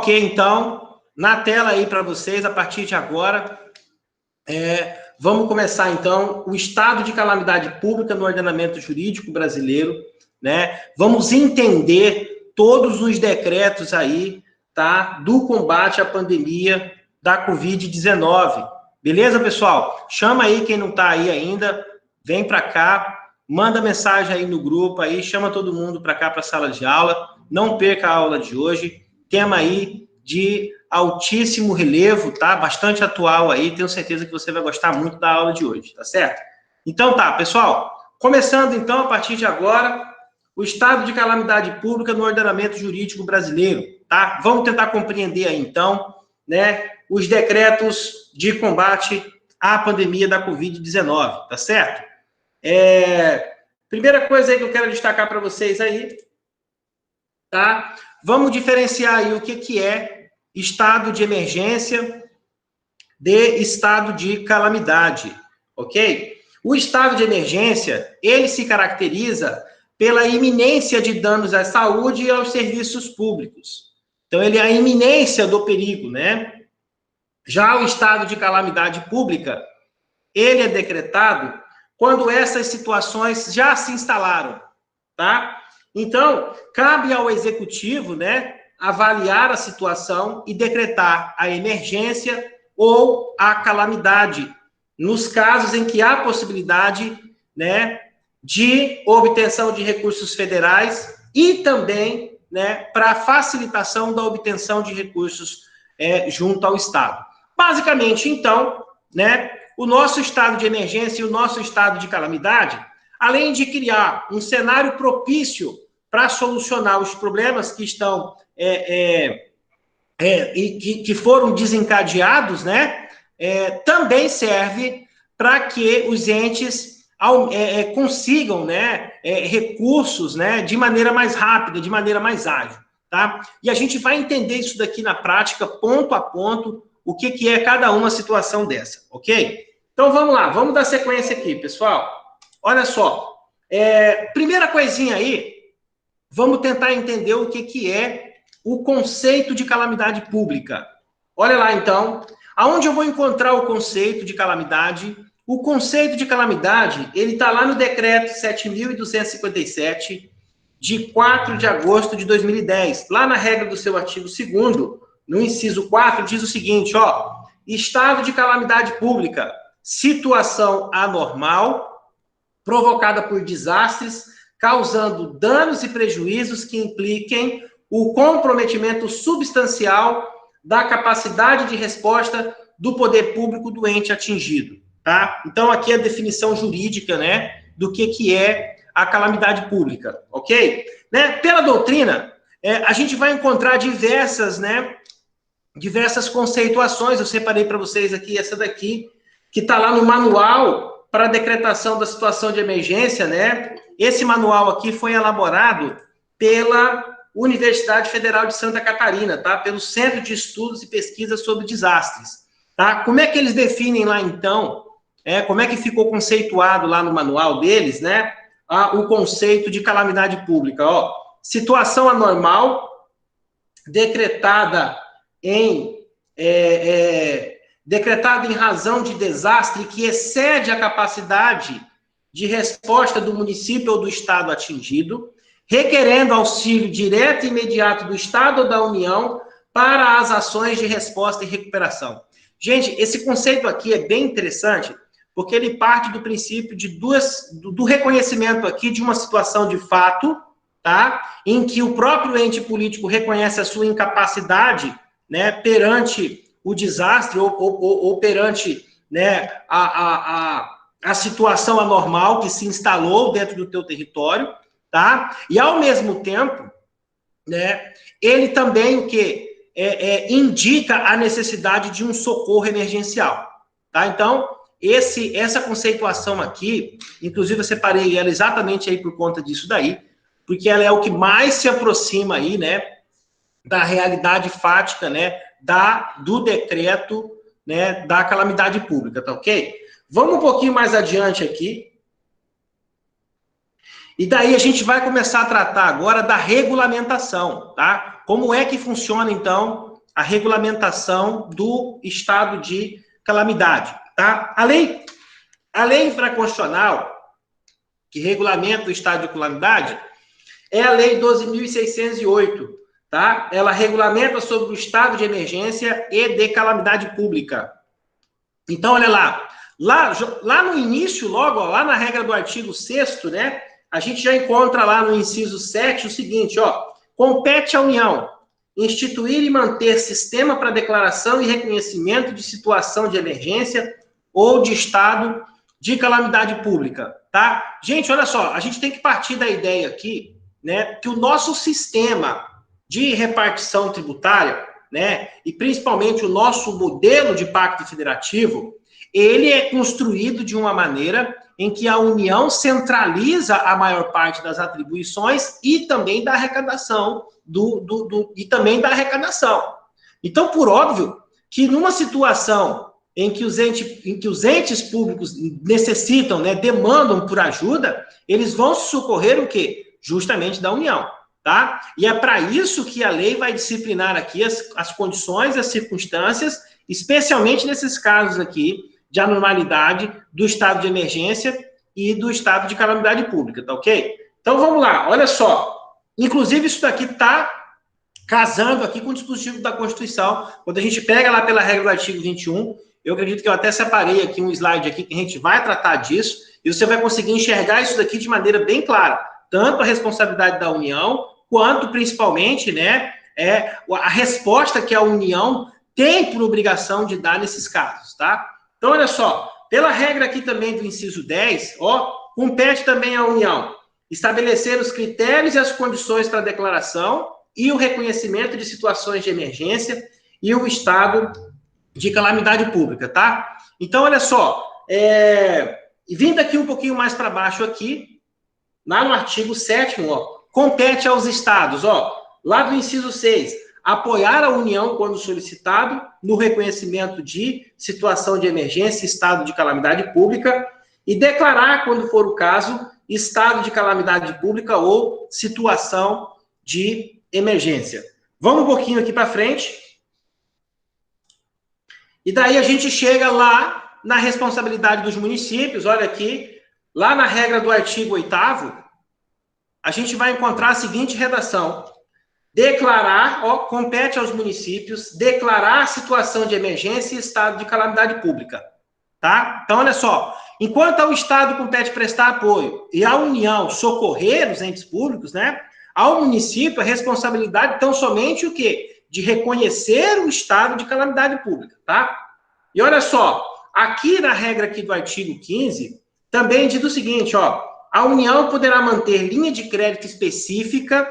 Ok, então, na tela aí para vocês, a partir de agora, vamos começar, então, o estado de calamidade pública no ordenamento jurídico brasileiro, né? Vamos entender todos os decretos aí, tá? Do combate à pandemia da Covid-19. Beleza, pessoal? Chama aí quem não está aí ainda, vem para cá, manda mensagem aí no grupo, aí chama todo mundo para cá, para a sala de aula. Não perca a aula de hoje. Tema aí de altíssimo relevo, tá? Bastante atual aí, tenho certeza que você vai gostar muito da aula de hoje, tá certo? Então tá, pessoal, começando então, a partir de agora, o estado de calamidade pública no ordenamento jurídico brasileiro, tá? Vamos tentar compreender aí então, né, os decretos de combate à pandemia da Covid-19, tá certo? Primeira coisa aí que eu quero destacar para vocês aí, tá? Vamos diferenciar aí o que é estado de emergência de estado de calamidade, ok? O estado de emergência, ele se caracteriza pela iminência de danos à saúde e aos serviços públicos. Então, ele é a iminência do perigo, né? Já o estado de calamidade pública, ele é decretado quando essas situações já se instalaram, tá? Então, cabe ao executivo, né, avaliar a situação e decretar a emergência ou a calamidade, nos casos em que há possibilidade, né, de obtenção de recursos federais e também, né, para facilitação da obtenção de recursos junto ao Estado. Basicamente, então, né, o nosso estado de emergência e o nosso estado de calamidade, além de criar um cenário propício para solucionar os problemas que estão que foram desencadeados, né? Também serve para que os entes consigam, né, recursos, né, de maneira mais rápida, de maneira mais ágil, tá? E a gente vai entender isso daqui na prática, ponto a ponto, o que é cada uma situação dessa, ok? Então vamos lá, vamos dar sequência aqui, pessoal. Olha só, primeira coisinha aí, vamos tentar entender o que é o conceito de calamidade pública. Olha lá, então, aonde eu vou encontrar o conceito de calamidade? O conceito de calamidade, ele está lá no decreto 7.257, de 4 de agosto de 2010. Lá na regra do seu artigo 2º, no inciso 4, diz o seguinte, ó, estado de calamidade pública, situação anormal, provocada por desastres, causando danos e prejuízos que impliquem o comprometimento substancial da capacidade de resposta do poder público do ente atingido, tá? Então, aqui é a definição jurídica, né, do que é a calamidade pública, ok? Né? Pela doutrina, a gente vai encontrar diversas conceituações. Eu separei para vocês aqui essa daqui, que está lá no manual para a decretação da situação de emergência, né? Esse manual aqui foi elaborado pela Universidade Federal de Santa Catarina, tá? Pelo Centro de Estudos e Pesquisas sobre Desastres, tá? Como é que eles definem lá, então, como é que ficou conceituado lá no manual deles, né? O conceito de calamidade pública, ó. Situação anormal decretada em razão de desastre que excede a capacidade de resposta do município ou do estado atingido, requerendo auxílio direto e imediato do Estado ou da União para as ações de resposta e recuperação. Gente, esse conceito aqui é bem interessante, porque ele parte do princípio do reconhecimento aqui de uma situação de fato, tá? Em que o próprio ente político reconhece a sua incapacidade, né, perante o desastre ou perante, né, a situação anormal que se instalou dentro do teu território, tá? E, ao mesmo tempo, né, ele também o que indica a necessidade de um socorro emergencial, tá? Então, essa conceituação aqui, inclusive eu separei ela exatamente aí por conta disso daí, porque ela é o que mais se aproxima aí, né, da realidade fática, né, do decreto, né, da calamidade pública, tá ok? Vamos um pouquinho mais adiante aqui. E daí a gente vai começar a tratar agora da regulamentação, tá? Como é que funciona, então, a regulamentação do estado de calamidade, tá? A lei infraconstitucional que regulamenta o estado de calamidade é a Lei 12.608, tá? Ela regulamenta sobre o estado de emergência e de calamidade pública. Então, olha lá no início, logo, ó, lá na regra do artigo 6º, né, a gente já encontra lá no inciso 7 o seguinte, ó, compete à União instituir e manter sistema para declaração e reconhecimento de situação de emergência ou de estado de calamidade pública, tá? Gente, olha só, a gente tem que partir da ideia aqui, né, que o nosso sistema de repartição tributária, né, e principalmente o nosso modelo de pacto federativo, ele é construído de uma maneira em que a União centraliza a maior parte das atribuições e também da arrecadação Então, por óbvio, que numa situação em que os entes públicos necessitam, né, demandam por ajuda, eles vão se socorrer o quê? Justamente da União, tá? E é para isso que a lei vai disciplinar aqui as condições, as circunstâncias, especialmente nesses casos aqui de anormalidade do estado de emergência e do estado de calamidade pública, tá ok? Então, vamos lá, olha só. Inclusive, isso daqui está casando aqui com o dispositivo da Constituição. Quando a gente pega lá pela regra do artigo 21, eu acredito que eu até separei aqui um slide aqui que a gente vai tratar disso, e você vai conseguir enxergar isso daqui de maneira bem clara. Tanto a responsabilidade da União, quanto, principalmente, né, a resposta que a União tem por obrigação de dar nesses casos, tá? Então, olha só, pela regra aqui também do inciso 10, ó, compete também à União estabelecer os critérios e as condições para a declaração e o reconhecimento de situações de emergência e o estado de calamidade pública, tá? Então, olha só, vindo aqui um pouquinho mais para baixo aqui, lá no artigo 7º, ó, compete aos estados, ó, lá do inciso 6, apoiar a União quando solicitado no reconhecimento de situação de emergência, estado de calamidade pública, e declarar, quando for o caso, estado de calamidade pública ou situação de emergência. Vamos um pouquinho aqui para frente. E daí a gente chega lá na responsabilidade dos municípios, olha aqui, lá na regra do artigo 8º, a gente vai encontrar a seguinte redação: declarar, ó, compete aos municípios declarar a situação de emergência e estado de calamidade pública, tá? Então, olha só, enquanto ao Estado compete prestar apoio e à União socorrer os entes públicos, né? Ao município a responsabilidade tão somente o quê? De reconhecer o estado de calamidade pública, tá? E olha só, aqui na regra aqui do artigo 15, também diz o seguinte, ó, a União poderá manter linha de crédito específica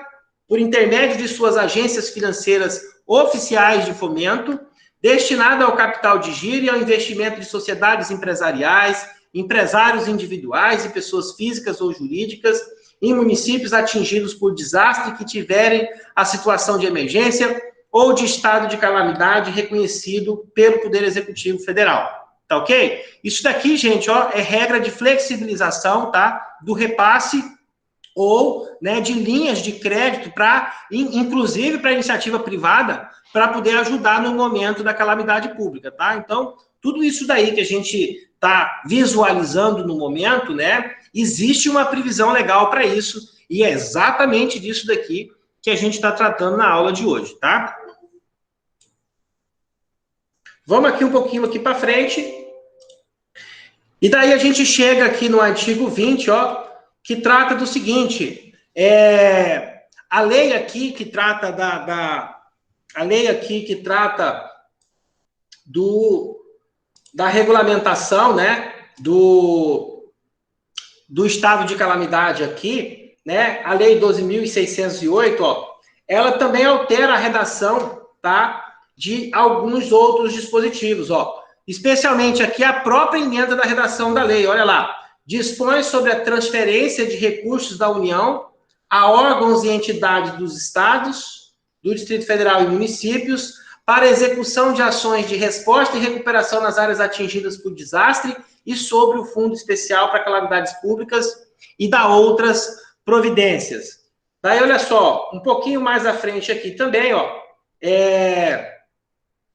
por intermédio de suas agências financeiras oficiais de fomento, destinada ao capital de giro e ao investimento de sociedades empresariais, empresários individuais e pessoas físicas ou jurídicas em municípios atingidos por desastre que tiverem a situação de emergência ou de estado de calamidade reconhecido pelo Poder Executivo Federal. Tá ok? Isso daqui, gente, ó, é regra de flexibilização, tá? Do repasse ou, né, de linhas de crédito inclusive para iniciativa privada, para poder ajudar no momento da calamidade pública, tá? Então, tudo isso daí que a gente está visualizando no momento, né, existe uma previsão legal para isso, e é exatamente disso daqui que a gente está tratando na aula de hoje, tá? Vamos aqui um pouquinho aqui para frente, e daí a gente chega aqui no artigo 20, ó, que trata do seguinte, a lei aqui que trata da regulamentação, né, do estado de calamidade aqui, né, a lei 12.608, ó, ela também altera a redação, tá, de alguns outros dispositivos, ó, especialmente aqui a própria emenda da redação da lei, olha lá, dispõe sobre a transferência de recursos da União a órgãos e entidades dos estados, do Distrito Federal e municípios, para execução de ações de resposta e recuperação nas áreas atingidas por desastre e sobre o Fundo Especial para Calamidades Públicas e da outras providências. Daí, olha só, um pouquinho mais à frente aqui também, ó,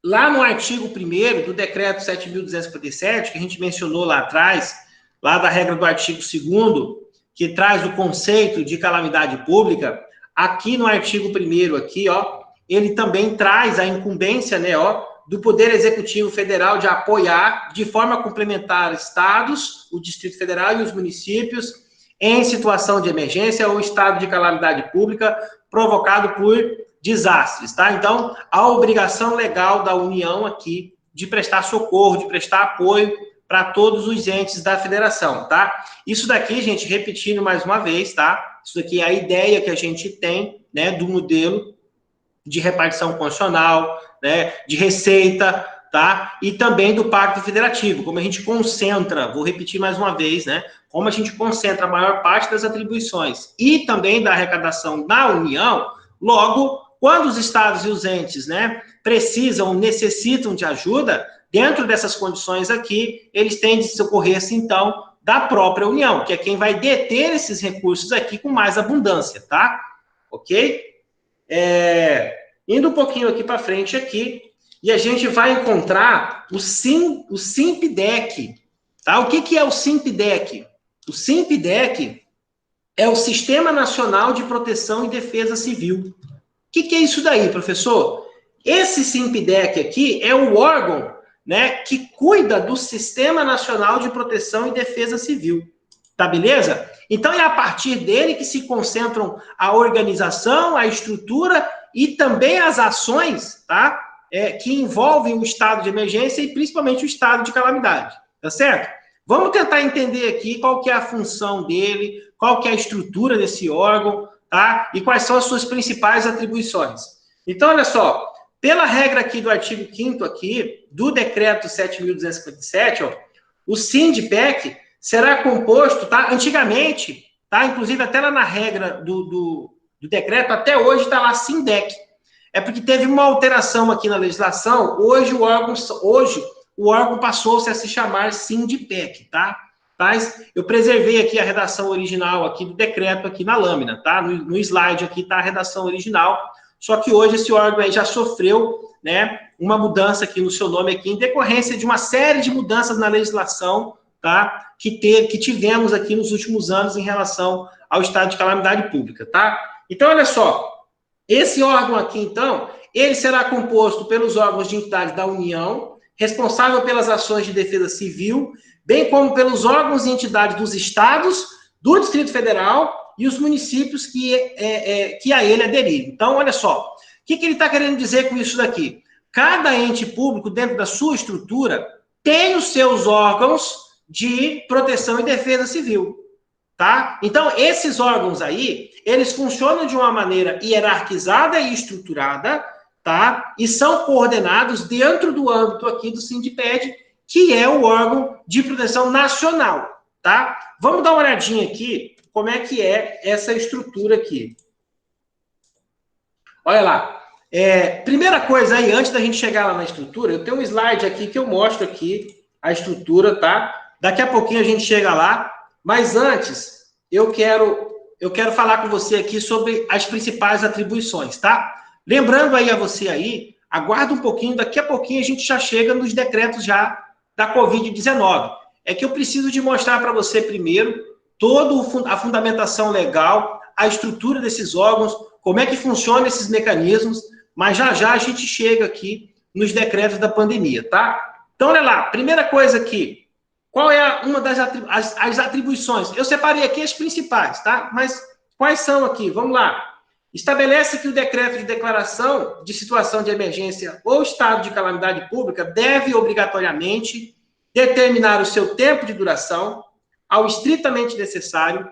lá no artigo 1º do decreto 7.257, que a gente mencionou lá atrás, lá da regra do artigo 2º, que traz o conceito de calamidade pública, aqui no artigo 1º aqui, ó, ele também traz a incumbência, né, ó, do Poder Executivo Federal de apoiar de forma complementar estados, o Distrito Federal e os municípios em situação de emergência ou estado de calamidade pública provocado por desastres, tá? Então, a obrigação legal da União aqui de prestar socorro, de prestar apoio para todos os entes da federação, tá? Isso daqui, gente, repetindo mais uma vez, tá? Isso daqui é a ideia que a gente tem, né, do modelo de repartição constitucional, né, de receita, tá? E também do Pacto Federativo, como a gente concentra, vou repetir mais uma vez, né? Como a gente concentra a maior parte das atribuições e também da arrecadação na União, logo, quando os estados e os entes, né, precisam, necessitam de ajuda, dentro dessas condições aqui, eles têm de socorrer-se, então, da própria União, que é quem vai deter esses recursos aqui com mais abundância, tá? Ok? Indo um pouquinho aqui para frente aqui, e a gente vai encontrar o SIMPDEC. Tá? O que é o SIMPDEC? O SIMPDEC é o Sistema Nacional de Proteção e Defesa Civil. O que é isso daí, professor? Esse SIMPDEC aqui é o órgão, né, que cuida do Sistema Nacional de Proteção e Defesa Civil. Tá beleza? Então, é a partir dele que se concentram a organização, a estrutura e também as ações, tá? Que envolvem o estado de emergência e principalmente o estado de calamidade, tá certo? Vamos tentar entender aqui qual que é a função dele, qual que é a estrutura desse órgão, tá? E quais são as suas principais atribuições. Então, olha só, pela regra aqui do artigo 5º aqui, do decreto 7.257, ó, o SINDPEC será composto, tá? Antigamente, tá? Inclusive até lá na regra do decreto, até hoje está lá SINDEC. É porque teve uma alteração aqui na legislação, hoje o órgão passou-se a se chamar SINDPEC, tá? Mas eu preservei aqui a redação original aqui do decreto aqui na lâmina, tá? No slide aqui está a redação original, só que hoje esse órgão aí já sofreu, né, uma mudança aqui no seu nome aqui, em decorrência de uma série de mudanças na legislação, tá? Que tivemos aqui nos últimos anos em relação ao estado de calamidade pública, tá? Então, olha só, esse órgão aqui, então, ele será composto pelos órgãos de entidades da União, responsável pelas ações de defesa civil, bem como pelos órgãos e entidades dos estados, do Distrito Federal e os municípios que a ele aderirem. Então, olha só, o que ele está querendo dizer com isso daqui? Cada ente público, dentro da sua estrutura, tem os seus órgãos de proteção e defesa civil, tá? Então, esses órgãos aí, eles funcionam de uma maneira hierarquizada e estruturada, tá? E são coordenados dentro do âmbito aqui do SINDPED, que é o órgão de proteção nacional, tá? Vamos dar uma olhadinha aqui como é que é essa estrutura aqui. Olha lá. Primeira coisa aí, antes da gente chegar lá na estrutura, eu tenho um slide aqui que eu mostro aqui a estrutura, tá? Daqui a pouquinho a gente chega lá, mas antes eu quero falar com você aqui sobre as principais atribuições, tá? Lembrando aí a você aí, aguarda um pouquinho, daqui a pouquinho a gente já chega nos decretos já da Covid-19. É que eu preciso de mostrar para você primeiro toda a fundamentação legal, a estrutura desses órgãos, como é que funcionam esses mecanismos, mas já já a gente chega aqui nos decretos da pandemia, tá? Então, olha lá, primeira coisa aqui, qual é uma das atribuições? Eu separei aqui as principais, tá? Mas quais são aqui? Vamos lá. Estabelece que o decreto de declaração de situação de emergência ou estado de calamidade pública deve obrigatoriamente determinar o seu tempo de duração ao estritamente necessário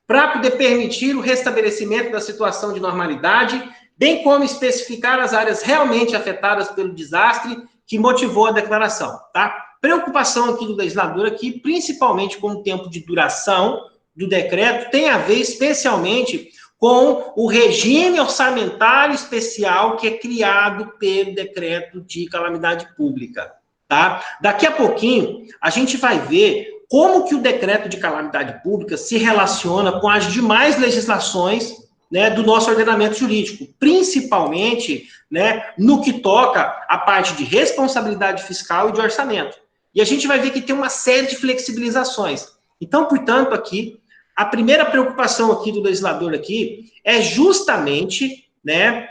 para poder permitir o restabelecimento da situação de normalidade, bem como especificar as áreas realmente afetadas pelo desastre que motivou a declaração, tá? Preocupação aqui do legislador aqui, principalmente com o tempo de duração do decreto, tem a ver especialmente com o regime orçamentário especial que é criado pelo decreto de calamidade pública, tá? Daqui a pouquinho, a gente vai ver como que o decreto de calamidade pública se relaciona com as demais legislações, né, do nosso ordenamento jurídico, principalmente, né, no que toca à parte de responsabilidade fiscal e de orçamento. E a gente vai ver que tem uma série de flexibilizações. Então, portanto, aqui, a primeira preocupação aqui do legislador aqui é justamente, né,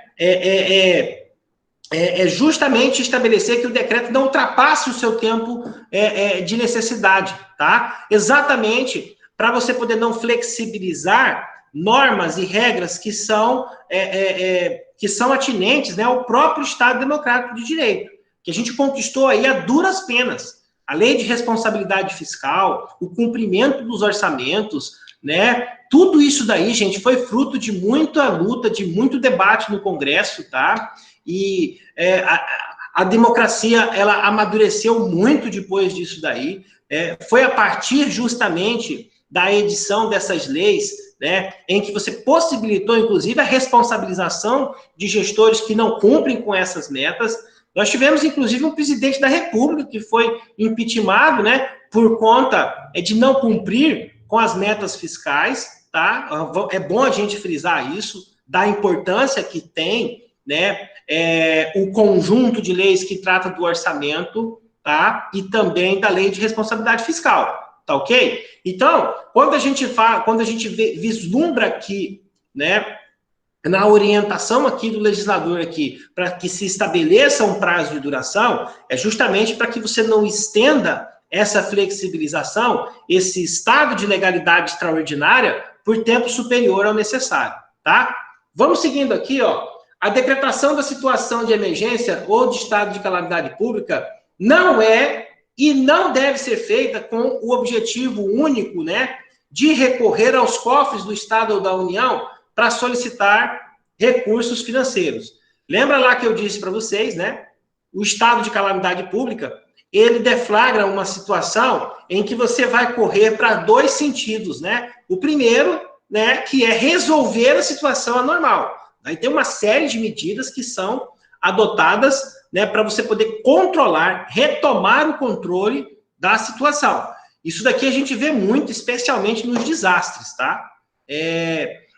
justamente estabelecer que o decreto não ultrapasse o seu tempo de necessidade, tá? Exatamente para você poder não flexibilizar normas e regras que são atinentes, né, ao próprio Estado Democrático de Direito, que a gente conquistou aí a duras penas. A lei de responsabilidade fiscal, o cumprimento dos orçamentos, né, tudo isso daí, gente, foi fruto de muita luta, de muito debate no Congresso, tá? E a democracia, ela amadureceu muito depois disso daí. Foi a partir justamente da edição dessas leis, né, em que você possibilitou, inclusive, a responsabilização de gestores que não cumprem com essas metas. Nós tivemos, inclusive, um presidente da República que foi impeachmentado, né, por conta de não cumprir com as metas fiscais, tá? É bom a gente frisar isso, da importância que tem, né, o conjunto de leis que trata do orçamento, tá? E também da lei de responsabilidade fiscal. Tá ok? Então, quando a gente vislumbra aqui, né, na orientação aqui do legislador aqui, para que se estabeleça um prazo de duração, é justamente para que você não estenda essa flexibilização, esse estado de legalidade extraordinária, por tempo superior ao necessário, tá? Vamos seguindo aqui, ó. A decretação da situação de emergência ou de estado de calamidade pública não é e não deve ser feita com o objetivo único, né, de recorrer aos cofres do Estado ou da União para solicitar recursos financeiros. Lembra lá que eu disse para vocês, né, o estado de calamidade pública, ele deflagra uma situação em que você vai correr para dois sentidos, né? O primeiro, né, que é resolver a situação anormal. Aí tem uma série de medidas que são adotadas, né, para você poder controlar, retomar o controle da situação. Isso daqui a gente vê muito, especialmente nos desastres, tá?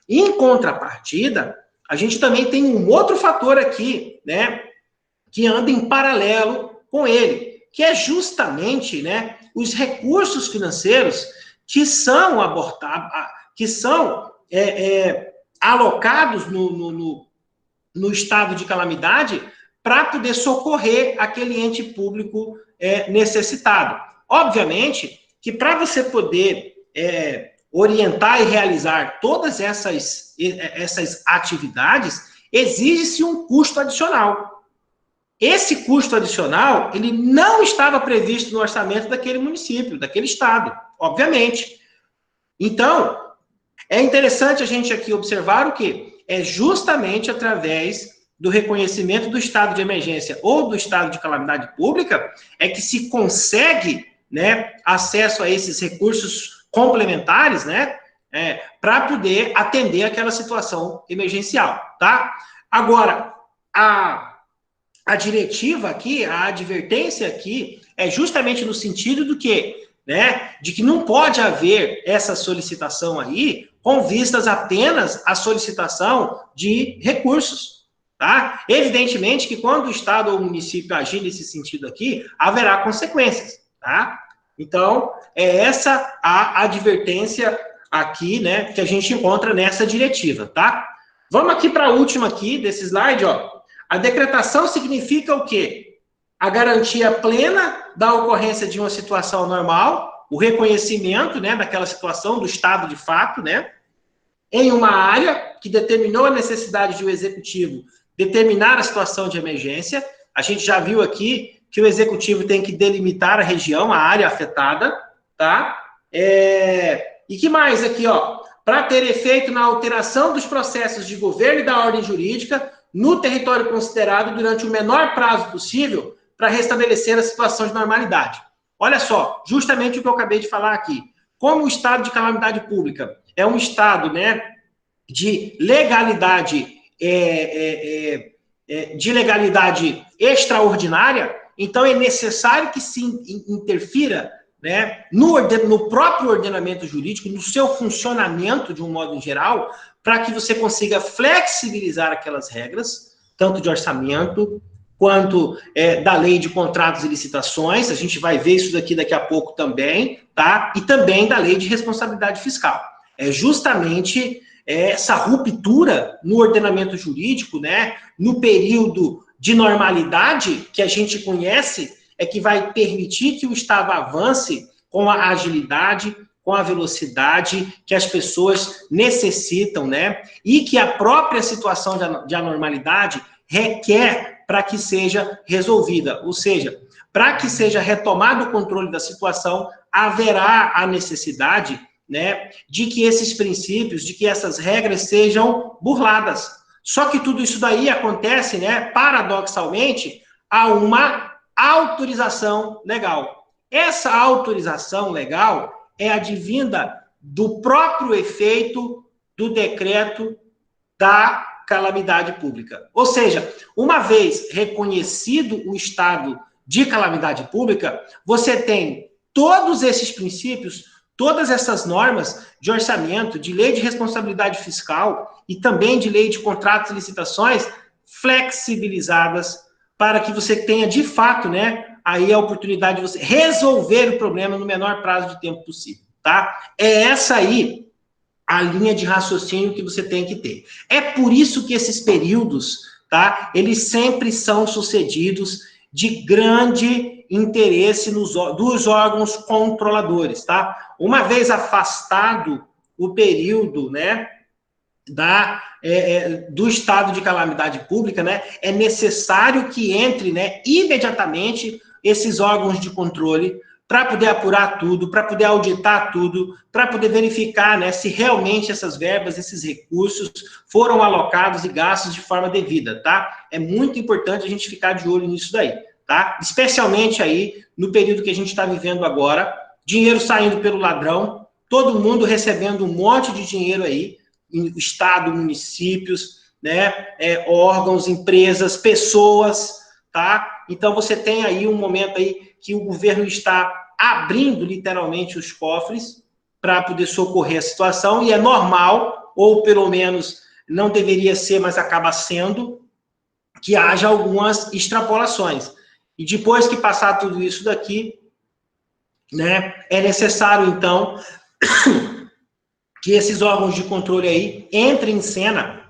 Em contrapartida, a gente também tem um outro fator aqui, né, que anda em paralelo com ele, que é justamente, né, os recursos financeiros que são alocados no estado de calamidade para poder socorrer aquele ente público necessitado. Obviamente que para você poder orientar e realizar todas essas atividades, exige-se um custo adicional. Esse custo adicional, ele não estava previsto no orçamento daquele município, daquele estado, obviamente. Então, é interessante a gente aqui observar o quê? É justamente através do reconhecimento do estado de emergência ou do estado de calamidade pública é que se consegue, né, acesso a esses recursos complementares, né, para poder atender aquela situação emergencial, tá? Agora, a diretiva aqui, a advertência aqui, é justamente no sentido do quê? Né, de que não pode haver essa solicitação aí com vistas apenas à solicitação de recursos, tá? Evidentemente que quando o Estado ou o município agir nesse sentido aqui, haverá consequências, tá? Então, é essa a advertência aqui, né, que a gente encontra nessa diretiva, tá? Vamos aqui para a última aqui desse slide, ó. A decretação significa o quê? A garantia plena da ocorrência de uma situação normal, o reconhecimento, né, daquela situação, do estado de fato, né, em uma área que determinou a necessidade de o executivo determinar a situação de emergência. A gente já viu aqui que o executivo tem que delimitar a região, a área afetada, tá? E que mais aqui, ó? Para ter efeito na alteração dos processos de governo e da ordem jurídica no território considerado durante o menor prazo possível para restabelecer a situação de normalidade. Olha só, justamente o que eu acabei de falar aqui. Como o estado de calamidade pública é um estado, né, de legalidade, extraordinária, então é necessário que se interfira, né, no próprio ordenamento jurídico, no seu funcionamento de um modo geral, para que você consiga flexibilizar aquelas regras, tanto de orçamento, quanto da lei de contratos e licitações, a gente vai ver isso daqui a pouco também, tá? E também da lei de responsabilidade fiscal. É justamente essa ruptura no ordenamento jurídico, né, no período de normalidade que a gente conhece, é que vai permitir que o Estado avance com a agilidade, com a velocidade que as pessoas necessitam, né? E que a própria situação de anormalidade requer para que seja resolvida. Ou seja, para que seja retomado o controle da situação, haverá a necessidade, né, de que esses princípios, de que essas regras sejam burladas. Só que tudo isso daí acontece, né, paradoxalmente, a uma autorização legal. Essa autorização legal é advinda do próprio efeito do decreto da calamidade pública. Ou seja, uma vez reconhecido o estado de calamidade pública, você tem todos esses princípios, todas essas normas de orçamento, de lei de responsabilidade fiscal e também de lei de contratos e licitações flexibilizadas para que você tenha, de fato, né, aí a oportunidade de você resolver o problema no menor prazo de tempo possível, tá? É essa aí a linha de raciocínio que você tem que ter. É por isso que esses períodos, tá, eles sempre são sucedidos de grande interesse dos órgãos controladores, tá? Uma vez afastado o período, né, do estado de calamidade pública, né, é necessário que entre, né, imediatamente esses órgãos de controle para poder apurar tudo, para poder auditar tudo, para poder verificar, né, se realmente essas verbas, esses recursos foram alocados e gastos de forma devida, tá? É muito importante a gente ficar de olho nisso daí, tá? Especialmente aí no período que a gente está vivendo agora, dinheiro saindo pelo ladrão, todo mundo recebendo um monte de dinheiro aí, Estado, municípios, né, órgãos, empresas, pessoas, tá? Então você tem aí um momento aí que o governo está abrindo literalmente os cofres para poder socorrer a situação, e é normal, ou pelo menos não deveria ser, mas acaba sendo, que haja algumas extrapolações. E depois que passar tudo isso daqui, né, é necessário, então, que esses órgãos de controle aí entrem em cena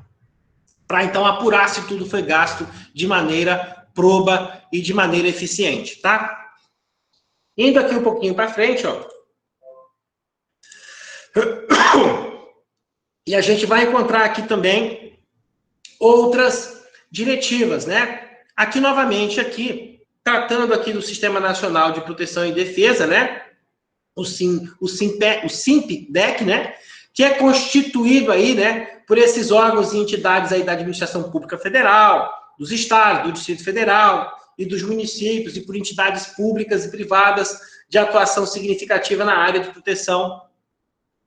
para, então, apurar se tudo foi gasto de maneira proba e de maneira eficiente, tá? Indo aqui um pouquinho para frente, ó. E a gente vai encontrar aqui também outras diretivas, né? Aqui, novamente, aqui, tratando aqui do Sistema Nacional de Proteção e Defesa, né? O SIMPDEC, né? Que é constituído aí, né, por esses órgãos e entidades aí da administração pública federal, dos estados, do Distrito Federal e dos municípios, e por entidades públicas e privadas de atuação significativa na área de proteção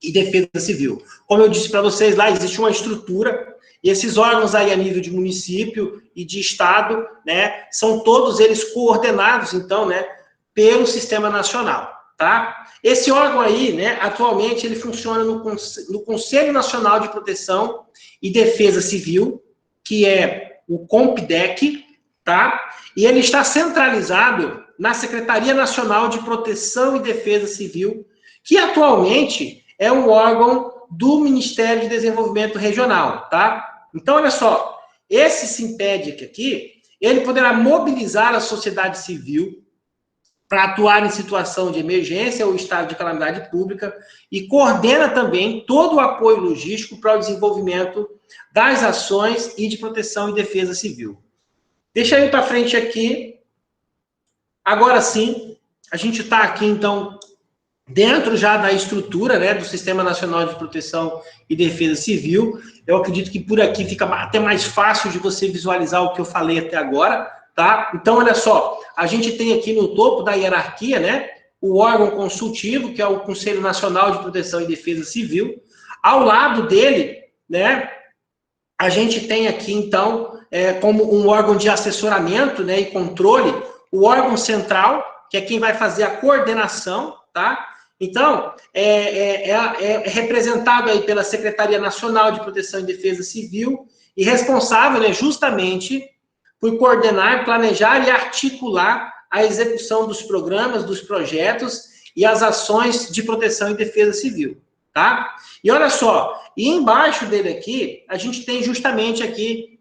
e defesa civil. Como eu disse para vocês, lá existe uma estrutura, e esses órgãos aí a nível de município e de estado, né, são todos eles coordenados, então, né, pelo Sistema Nacional, tá? Esse órgão aí, né, atualmente, ele funciona no Conselho Nacional de Proteção e Defesa Civil, que é o CONPDEC, tá? E ele está centralizado na Secretaria Nacional de Proteção e Defesa Civil, que atualmente é um órgão do Ministério de Desenvolvimento Regional, tá? Então, olha só, esse SIMPDEC aqui, ele poderá mobilizar a sociedade civil para atuar em situação de emergência ou estado de calamidade pública, e coordena também todo o apoio logístico para o desenvolvimento das ações e de proteção e defesa civil. Deixa eu ir para frente aqui. Agora sim, a gente está aqui, então, dentro já da estrutura, né, do Sistema Nacional de Proteção e Defesa Civil. Eu acredito que por aqui fica até mais fácil de você visualizar o que eu falei até agora, tá? Então, olha só, a gente tem aqui no topo da hierarquia, né, o órgão consultivo, que é o Conselho Nacional de Proteção e Defesa Civil. Ao lado dele, né, a gente tem aqui, então, como um órgão de assessoramento, né, e controle, o órgão central, que é quem vai fazer a coordenação, tá? Então, é representado aí pela Secretaria Nacional de Proteção e Defesa Civil e responsável, né, justamente por coordenar, planejar e articular a execução dos programas, dos projetos e as ações de proteção e defesa civil, tá? E olha só, e embaixo dele aqui, a gente tem justamente aqui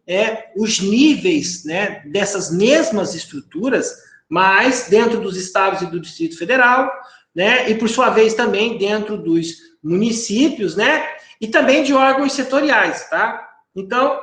os níveis, né, dessas mesmas estruturas, mas dentro dos estados e do Distrito Federal, né, e por sua vez também dentro dos municípios, né, e também de órgãos setoriais, tá? Então,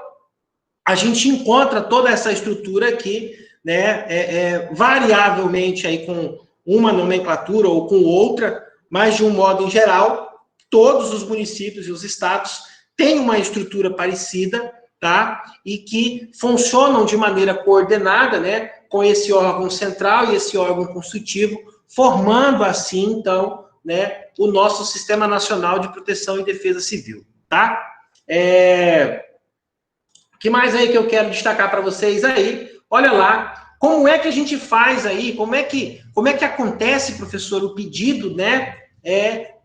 a gente encontra toda essa estrutura aqui, né, variavelmente aí com uma nomenclatura ou com outra, mas de um modo em geral, todos os municípios e os estados têm uma estrutura parecida, tá? E que funcionam de maneira coordenada, né, com esse órgão central e esse órgão consultivo, formando assim, então, né, o nosso Sistema Nacional de Proteção e Defesa Civil, tá? O que mais aí que eu quero destacar para vocês aí? Olha lá, como é que a gente faz aí, como é que acontece, professor, o pedido, né,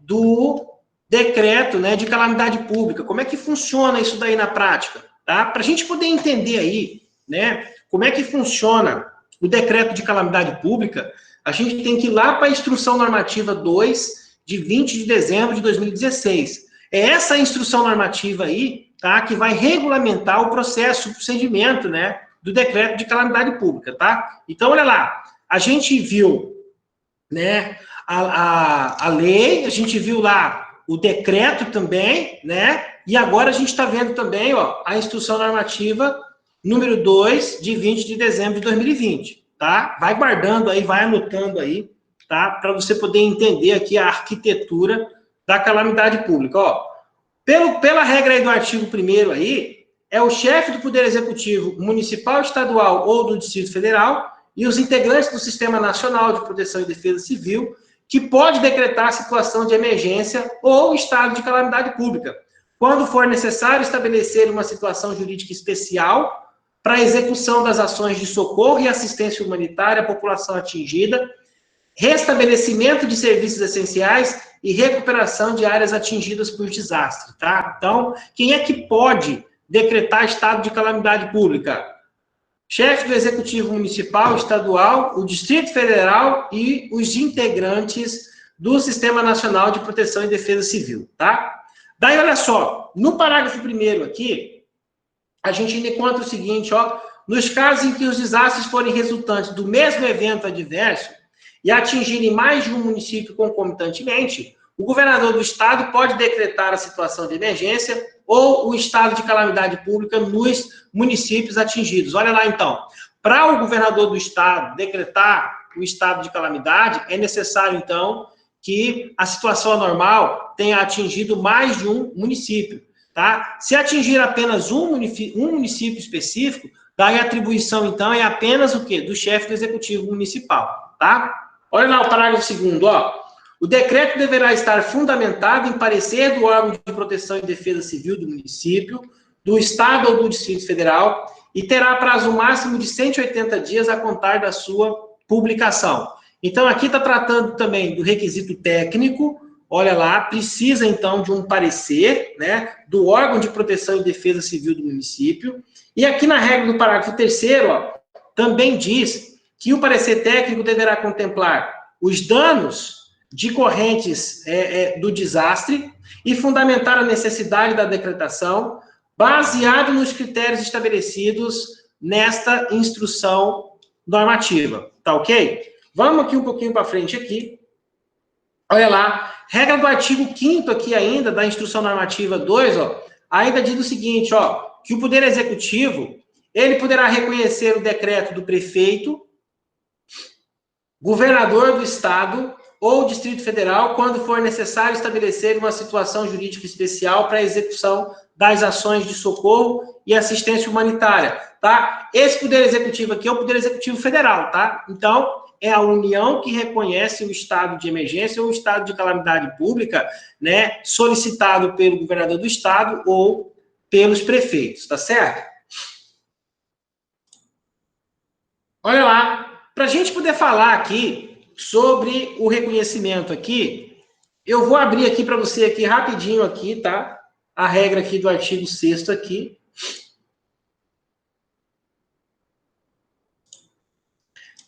do decreto, né, de calamidade pública? Como é que funciona isso daí na prática, tá? Para a gente poder entender aí, né, como é que funciona o decreto de calamidade pública, a gente tem que ir lá para a Instrução Normativa 2, de 20 de dezembro de 2016. É essa instrução normativa aí, tá, que vai regulamentar o processo, o procedimento, né, do decreto de calamidade pública, tá? Então, olha lá, a gente viu, né, a lei, a gente viu lá o decreto também, né, e agora a gente está vendo também, ó, a instrução normativa número 2, de 20 de dezembro de 2020, tá? Vai guardando aí, vai anotando aí, tá? Para você poder entender aqui a arquitetura da calamidade pública, ó. Pela regra aí do artigo 1º aí, é o chefe do Poder Executivo municipal, estadual ou do Distrito Federal e os integrantes do Sistema Nacional de Proteção e Defesa Civil que pode decretar situação de emergência ou estado de calamidade pública, quando for necessário estabelecer uma situação jurídica especial para a execução das ações de socorro e assistência humanitária à população atingida, restabelecimento de serviços essenciais e recuperação de áreas atingidas por desastre, tá? Então, quem é que pode decretar estado de calamidade pública? Chefe do Executivo Municipal, Estadual, o Distrito Federal e os integrantes do Sistema Nacional de Proteção e Defesa Civil, tá? Daí, olha só, no parágrafo 1º aqui, a gente ainda encontra o seguinte, ó, nos casos em que os desastres forem resultantes do mesmo evento adverso e atingirem mais de um município concomitantemente, o governador do estado pode decretar a situação de emergência ou o estado de calamidade pública nos municípios atingidos. Olha lá, então. Para o governador do estado decretar o estado de calamidade, é necessário, então, que a situação anormal tenha atingido mais de um município, tá? Se atingir apenas um município específico, daí a atribuição, então, é apenas o quê? Do chefe do executivo municipal, tá? Olha lá o parágrafo 2º, ó. O decreto deverá estar fundamentado em parecer do órgão de proteção e defesa civil do município, do estado ou do Distrito Federal e terá prazo máximo de 180 dias a contar da sua publicação. Então, aqui está tratando também do requisito técnico, olha lá, precisa, então, de um parecer, né, do órgão de proteção e defesa civil do município. E aqui na regra do parágrafo 3º, ó, também diz que o parecer técnico deverá contemplar os danos decorrentes do desastre e fundamentar a necessidade da decretação baseado nos critérios estabelecidos nesta instrução normativa, tá ok? Vamos aqui um pouquinho para frente aqui. Olha lá, regra do artigo 5º aqui ainda, da instrução normativa 2, ó, ainda diz o seguinte, ó, que o Poder Executivo, ele poderá reconhecer o decreto do prefeito, governador do estado ou Distrito Federal, quando for necessário estabelecer uma situação jurídica especial para a execução das ações de socorro e assistência humanitária, tá? Esse Poder Executivo aqui é o Poder Executivo Federal, tá? Então, é a União que reconhece o estado de emergência ou o estado de calamidade pública, né, solicitado pelo governador do estado ou pelos prefeitos, tá certo? Olha lá, para a gente poder falar aqui sobre o reconhecimento aqui, Eu vou abrir aqui para você aqui rapidinho aqui, tá? A regra aqui do artigo 6º aqui.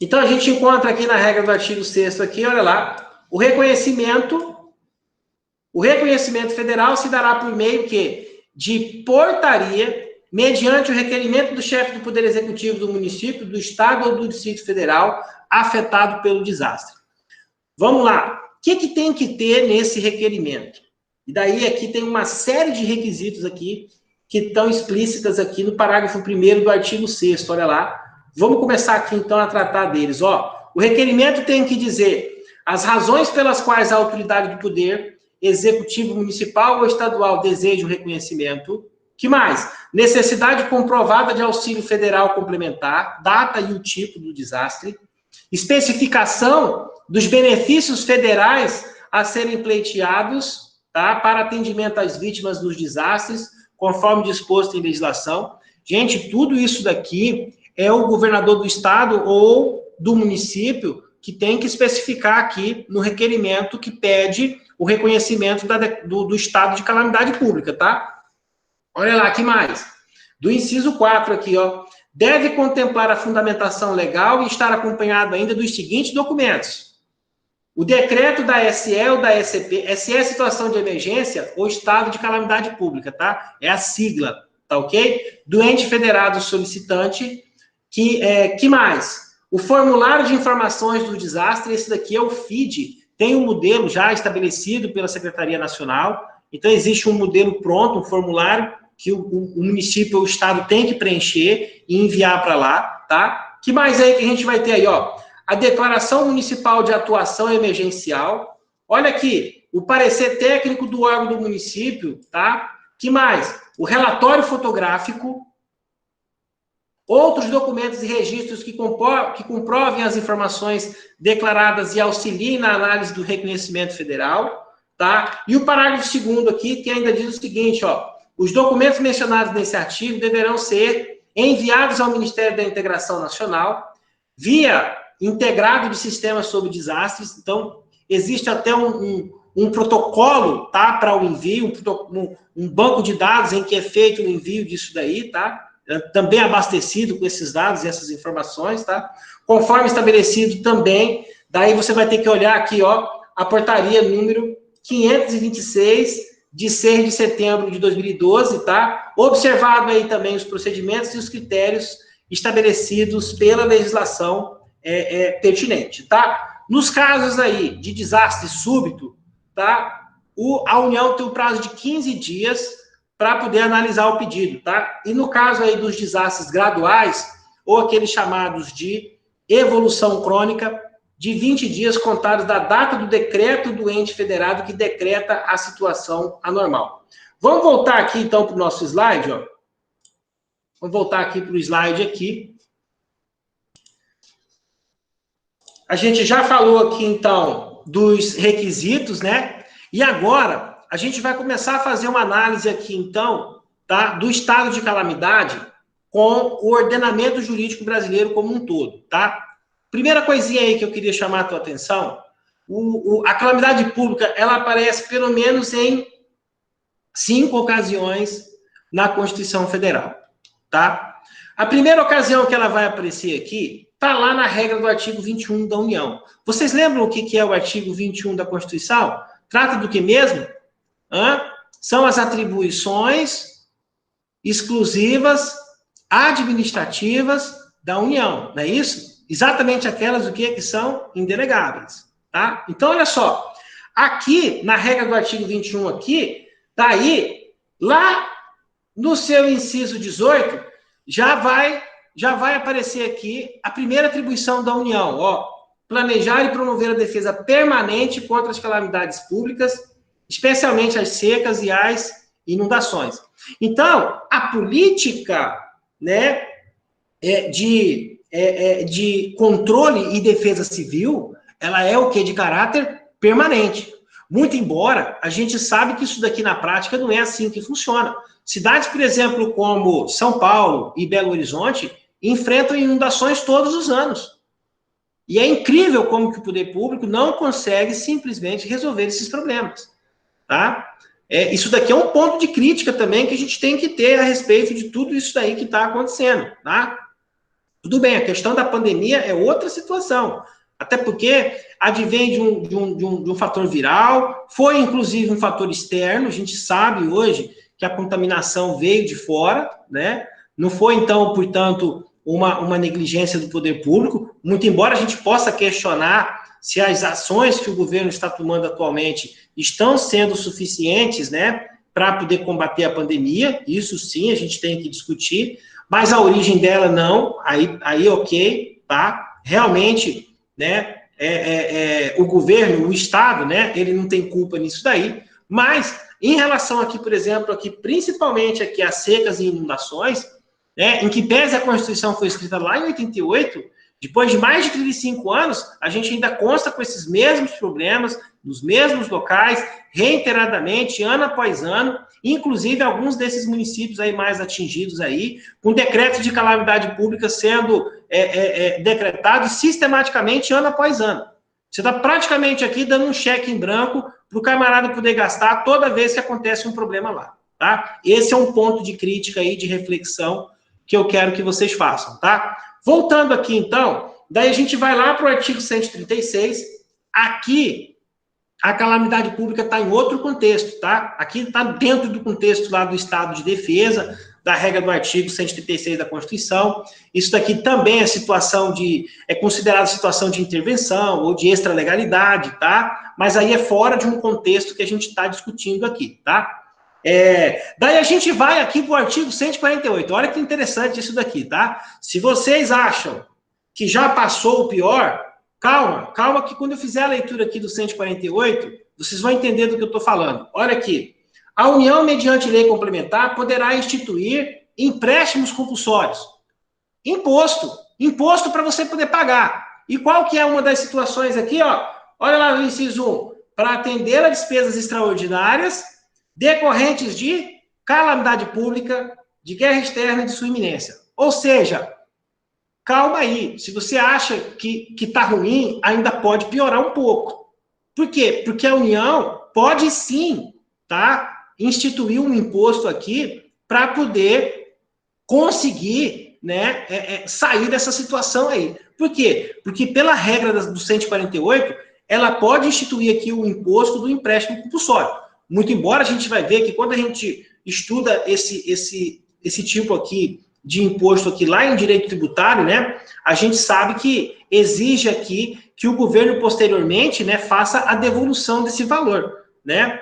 Então, a gente encontra aqui na regra do artigo 6º aqui, olha lá, o reconhecimento federal se dará por meio de portaria, mediante o requerimento do chefe do Poder Executivo do município, do Estado ou do Distrito Federal afetado pelo desastre. Vamos lá. O que tem que ter nesse requerimento? E daí aqui tem uma série de requisitos aqui que estão explícitas aqui no parágrafo 1º do artigo 6º, olha lá. Vamos começar aqui, então, a tratar deles. Ó, o requerimento tem que dizer as razões pelas quais a autoridade do poder executivo municipal ou estadual deseja o reconhecimento. Que mais? Necessidade comprovada de auxílio federal complementar, data e o tipo do desastre, especificação dos benefícios federais a serem pleiteados, tá, para atendimento às vítimas dos desastres, conforme disposto em legislação. Gente, tudo isso daqui é o governador do estado ou do município que tem que especificar aqui no requerimento que pede o reconhecimento do estado de calamidade pública, tá? Olha lá, que mais? Do inciso 4 aqui, ó. Deve contemplar a fundamentação legal e estar acompanhado ainda dos seguintes documentos. O decreto da SE ou da SCP, SE é situação de emergência ou estado de calamidade pública, tá? É a sigla, tá ok? Do ente federado solicitante, que mais? O formulário de informações do desastre, esse daqui é o FID, tem um modelo já estabelecido pela Secretaria Nacional, então existe um modelo pronto, um formulário que o município ou o estado tem que preencher e enviar para lá, tá? Que mais aí que a gente vai ter aí, ó? A declaração municipal de atuação emergencial. Olha aqui, o parecer técnico do órgão do município, tá? Que mais? O relatório fotográfico, outros documentos e registros que comprovem as informações declaradas e auxiliem na análise do reconhecimento federal, tá? E o parágrafo 2º aqui, que ainda diz o seguinte, ó, os documentos mencionados nesse artigo deverão ser enviados ao Ministério da Integração Nacional via integrado de sistemas sobre desastres. Então, existe até um protocolo, tá, para o envio, um banco de dados em que é feito o envio disso daí, tá? Também abastecido com esses dados e essas informações, tá? Conforme estabelecido também, daí você vai ter que olhar aqui, ó, a portaria número 526, de 6 de setembro de 2012, tá? Observado aí também os procedimentos e os critérios estabelecidos pela legislação pertinente, tá? Nos casos aí de desastre súbito, tá? A União tem um prazo de 15 dias para poder analisar o pedido, tá? E no caso aí dos desastres graduais, ou aqueles chamados de evolução crônica, de 20 dias contados da data do decreto do ente federado que decreta a situação anormal. Vamos voltar aqui, então, para o nosso slide, ó. Vamos voltar aqui para o slide aqui. A gente já falou aqui, então, dos requisitos, né? E agora, a gente vai começar a fazer uma análise aqui, então, tá? Do estado de calamidade com o ordenamento jurídico brasileiro como um todo, tá? Primeira coisinha aí que eu queria chamar a tua atenção, a calamidade pública, ela aparece pelo menos em 5 ocasiões na Constituição Federal, tá? A primeira ocasião que ela vai aparecer aqui, tá lá na regra do artigo 21 da União. Vocês lembram o que é o artigo 21 da Constituição? Trata do que mesmo? São as atribuições exclusivas administrativas da União, não é isso? Exatamente aquelas o que são indelegáveis, tá? Então, olha só, aqui, na regra do artigo 21 aqui, tá aí, lá no seu inciso 18, já vai aparecer aqui a primeira atribuição da União, ó, planejar e promover a defesa permanente contra as calamidades públicas, especialmente as secas e as inundações. Então, a política, né, de controle e defesa civil, ela é o quê? De caráter permanente. Muito embora a gente sabe que isso daqui na prática não é assim que funciona. Cidades, por exemplo, como São Paulo e Belo Horizonte, enfrentam inundações todos os anos. E é incrível como que o poder público não consegue simplesmente resolver esses problemas, tá? Isso daqui é um ponto de crítica também que a gente tem que ter a respeito de tudo isso daí que está acontecendo, tá? Tudo bem, a questão da pandemia é outra situação, até porque advém de um fator viral, foi inclusive um fator externo, a gente sabe hoje que a contaminação veio de fora, né? Não foi, então, portanto, uma negligência do poder público, muito embora a gente possa questionar se as ações que o governo está tomando atualmente estão sendo suficientes, né, para poder combater a pandemia, isso sim a gente tem que discutir, mas a origem dela não, aí ok, tá? Realmente, né, o governo, o Estado, né, ele não tem culpa nisso daí, mas em relação aqui, por exemplo, aqui, principalmente aqui as secas e inundações, né, em que pese a Constituição foi escrita lá em 88, depois de mais de 35 anos, a gente ainda consta com esses mesmos problemas, nos mesmos locais, reiteradamente, ano após ano, inclusive alguns desses municípios aí mais atingidos aí, com decretos de calamidade pública sendo decretados sistematicamente ano após ano. Você está praticamente aqui dando um cheque em branco para o camarada poder gastar toda vez que acontece um problema lá, tá? Esse é um ponto de crítica aí, de reflexão, que eu quero que vocês façam, tá? Voltando aqui, então, daí a gente vai lá para o artigo 136, aqui a calamidade pública está em outro contexto, tá? Aqui está dentro do contexto lá do estado de defesa, da regra do artigo 136 da Constituição. Isso daqui também é considerado situação de intervenção ou de extralegalidade, tá? Mas aí é fora de um contexto que a gente está discutindo aqui, tá? Daí a gente vai aqui para o artigo 148. Olha que interessante isso daqui, tá? Se vocês acham que já passou o pior, calma que quando eu fizer a leitura aqui do 148, vocês vão entender do que eu estou falando. Olha aqui. A União, mediante lei complementar, poderá instituir empréstimos compulsórios. Imposto para você poder pagar. E qual que é uma das situações aqui, ó? Olha lá no inciso 1. Para atender a despesas extraordinárias decorrentes de calamidade pública, de guerra externa e de sua iminência. Ou seja, calma aí, se você acha que está ruim, ainda pode piorar um pouco. Por quê? Porque a União pode sim, tá, instituir um imposto aqui para poder conseguir, né, sair dessa situação aí. Por quê? Porque pela regra do 148, ela pode instituir aqui o imposto do empréstimo compulsório. Muito embora a gente vai ver que quando a gente estuda esse tipo aqui de imposto aqui lá em direito tributário, né, a gente sabe que exige aqui que o governo posteriormente, né, faça a devolução desse valor, né,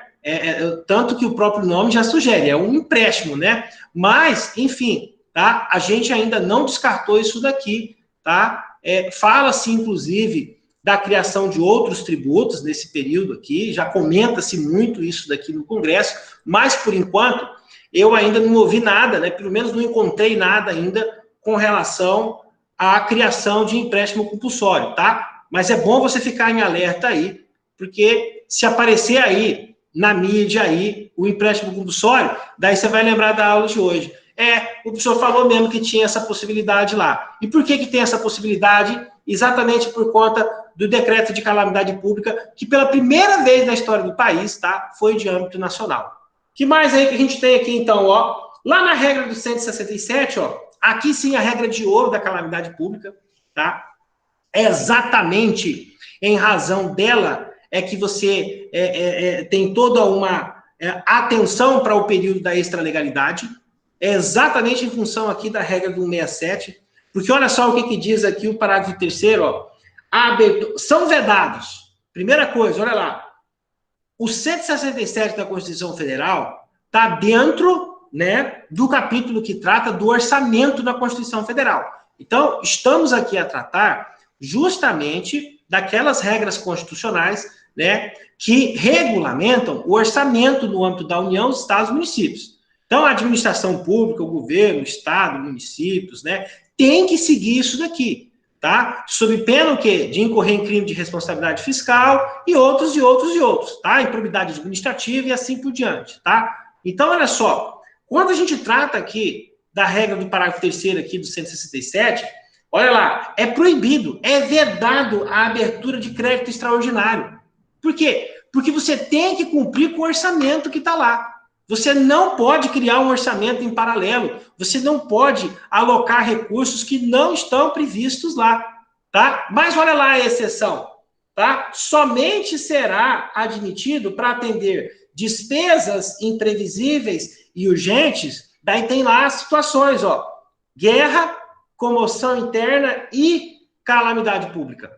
tanto que o próprio nome já sugere, é um empréstimo, né, mas, enfim, tá, a gente ainda não descartou isso daqui, tá, fala-se, inclusive, da criação de outros tributos nesse período aqui, já comenta-se muito isso daqui no Congresso, mas, por enquanto, eu ainda não ouvi nada, né? Pelo menos não encontrei nada ainda com relação à criação de empréstimo compulsório, tá? Mas é bom você ficar em alerta aí, porque se aparecer aí, na mídia aí, o empréstimo compulsório, daí você vai lembrar da aula de hoje. O professor falou mesmo que tinha essa possibilidade lá. E por que tem essa possibilidade? Exatamente por conta do decreto de calamidade pública, que pela primeira vez na história do país, tá, foi de âmbito nacional. Que mais aí que a gente tem aqui, então, ó? Lá na regra do 167, ó, aqui sim a regra de ouro da calamidade pública, tá? Exatamente em razão dela é que você tem toda uma atenção para o período da extralegalidade, exatamente em função aqui da regra do 167, porque olha só o que diz aqui o parágrafo 3º, ó. São vedados. Primeira coisa, olha lá. O 167 da Constituição Federal está dentro, né, do capítulo que trata do orçamento da Constituição Federal. Então, estamos aqui a tratar justamente daquelas regras constitucionais, né, que regulamentam o orçamento no âmbito da União, dos Estados e municípios. Então, a administração pública, o governo, o Estado, municípios, né, tem que seguir isso daqui, tá? Sob pena o quê? De incorrer em crime de responsabilidade fiscal e outros, tá? Improbidade administrativa e assim por diante, tá? Então, olha só, quando a gente trata aqui da regra do parágrafo 3º aqui do 167, Olha lá, é proibido, é vedado a abertura de crédito extraordinário. Por quê? Porque você tem que cumprir com o orçamento que está lá. Você não pode criar um orçamento em paralelo. Você não pode alocar recursos que não estão previstos lá, tá? Mas olha lá a exceção, tá? Somente será admitido para atender despesas imprevisíveis e urgentes. Daí tem lá as situações, ó. Guerra, comoção interna e calamidade pública.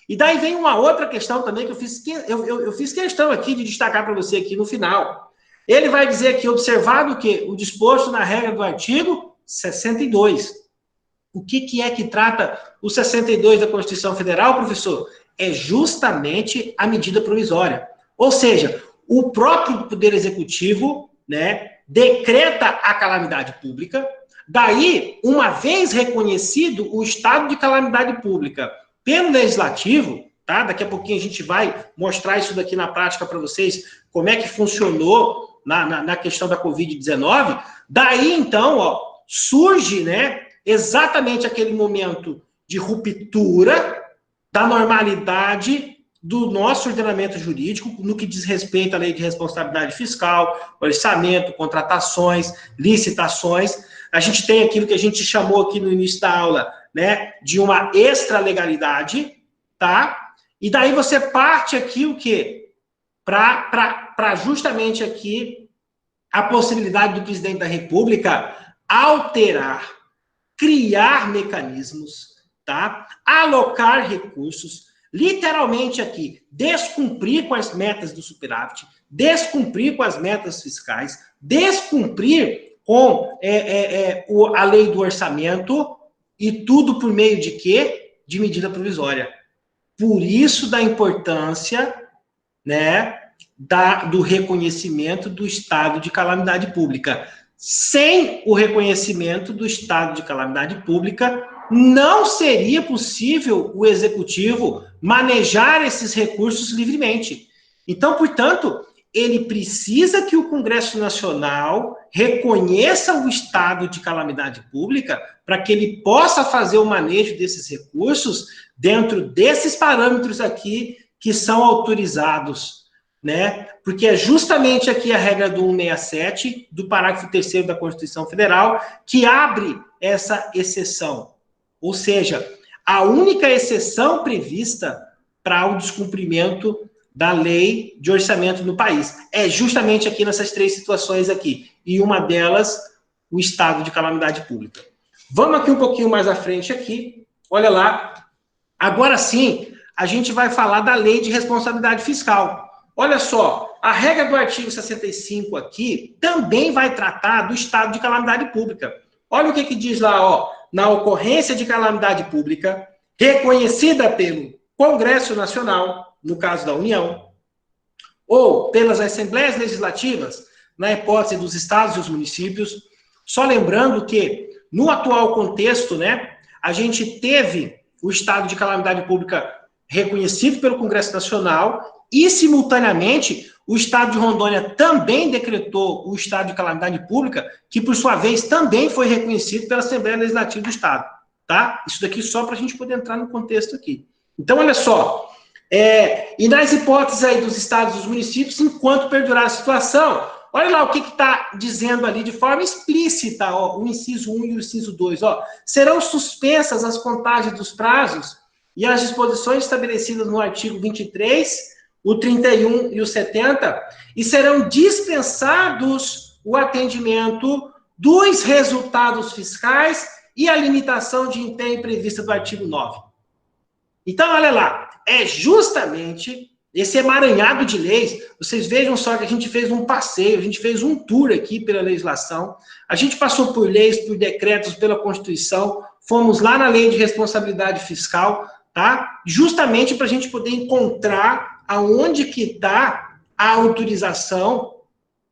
E daí vem uma outra questão também que eu fiz questão aqui de destacar para você aqui no final. Ele vai dizer que, observado que o disposto na regra do artigo 62. O que é que trata o 62 da Constituição Federal, professor? É justamente a medida provisória. Ou seja, o próprio Poder Executivo, né, decreta a calamidade pública. Daí, uma vez reconhecido o estado de calamidade pública pelo Legislativo, tá? Daqui a pouquinho a gente vai mostrar isso daqui na prática para vocês, como é que funcionou na questão da Covid-19. Daí, então, ó, surge, né, exatamente aquele momento de ruptura da normalidade do nosso ordenamento jurídico no que diz respeito à lei de responsabilidade fiscal, orçamento, contratações, licitações. A gente tem aquilo que a gente chamou aqui no início da aula, né, de uma extralegalidade, tá? E daí você parte aqui o quê? Para justamente aqui a possibilidade do presidente da República alterar, criar mecanismos, tá? Alocar recursos, literalmente aqui, descumprir com as metas do superávit, descumprir com as metas fiscais, descumprir com a lei do orçamento, e tudo por meio de quê? De medida provisória. Por isso da importância, né, do reconhecimento do estado de calamidade pública. Sem o reconhecimento do estado de calamidade pública, não seria possível o executivo manejar esses recursos livremente. Então, portanto, ele precisa que o Congresso Nacional reconheça o estado de calamidade pública para que ele possa fazer o manejo desses recursos dentro desses parâmetros aqui que são autorizados, né? Porque é justamente aqui a regra do 167, do parágrafo 3º da Constituição Federal, que abre essa exceção. Ou seja, a única exceção prevista para o descumprimento da lei de orçamento no país é justamente aqui nessas três situações aqui. E uma delas, o estado de calamidade pública. Vamos aqui um pouquinho mais à frente aqui. Olha lá. Agora sim, a gente vai falar da lei de responsabilidade fiscal. Olha só, a regra do artigo 65 aqui também vai tratar do estado de calamidade pública. Olha o que diz lá, ó. Na ocorrência de calamidade pública, reconhecida pelo Congresso Nacional, no caso da União, ou pelas Assembleias Legislativas, na hipótese dos estados e os municípios, só lembrando que, no atual contexto, né, a gente teve o estado de calamidade pública reconhecido pelo Congresso Nacional e, simultaneamente, o estado de Rondônia também decretou o estado de calamidade pública, que, por sua vez, também foi reconhecido pela Assembleia Legislativa do Estado, tá? Isso daqui só para a gente poder entrar no contexto aqui. Então, olha só, e nas hipóteses aí dos estados e dos municípios, enquanto perdurar a situação, olha lá o que está dizendo ali de forma explícita, ó, o inciso 1 e o inciso 2, ó, serão suspensas as contagens dos prazos e as disposições estabelecidas no artigo 23, o 31 e o 70, e serão dispensados o atendimento dos resultados fiscais e a limitação de empenho prevista do artigo 9. Então, olha lá, é justamente esse emaranhado de leis. Vocês vejam só que a gente fez um passeio, a gente fez um tour aqui pela legislação, a gente passou por leis, por decretos, pela Constituição, fomos lá na lei de responsabilidade fiscal, tá? Justamente para a gente poder encontrar aonde que está a autorização,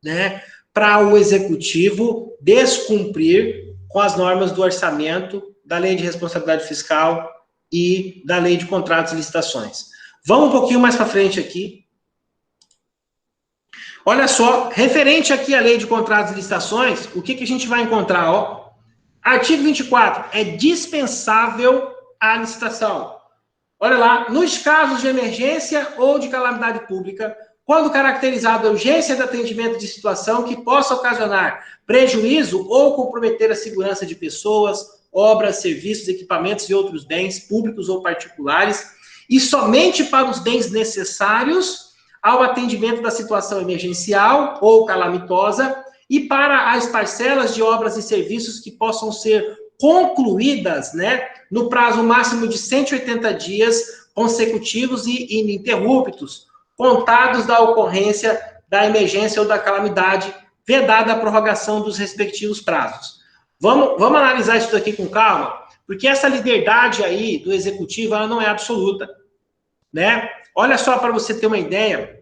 né, para o executivo descumprir com as normas do orçamento, da lei de responsabilidade fiscal e da lei de contratos e licitações. Vamos um pouquinho mais para frente aqui. Olha só, referente aqui à lei de contratos e licitações, o que a gente vai encontrar? Ó, artigo 24, é dispensável a licitação. Olha lá, nos casos de emergência ou de calamidade pública, quando caracterizada a urgência de atendimento de situação que possa ocasionar prejuízo ou comprometer a segurança de pessoas, obras, serviços, equipamentos e outros bens públicos ou particulares, e somente para os bens necessários ao atendimento da situação emergencial ou calamitosa e para as parcelas de obras e serviços que possam ser concluídas, né, no prazo máximo de 180 dias consecutivos e ininterruptos, contados da ocorrência da emergência ou da calamidade, vedada a prorrogação dos respectivos prazos. Vamos analisar isso daqui com calma, porque essa liberdade aí do executivo, ela não é absoluta, né? Olha só, para você ter uma ideia,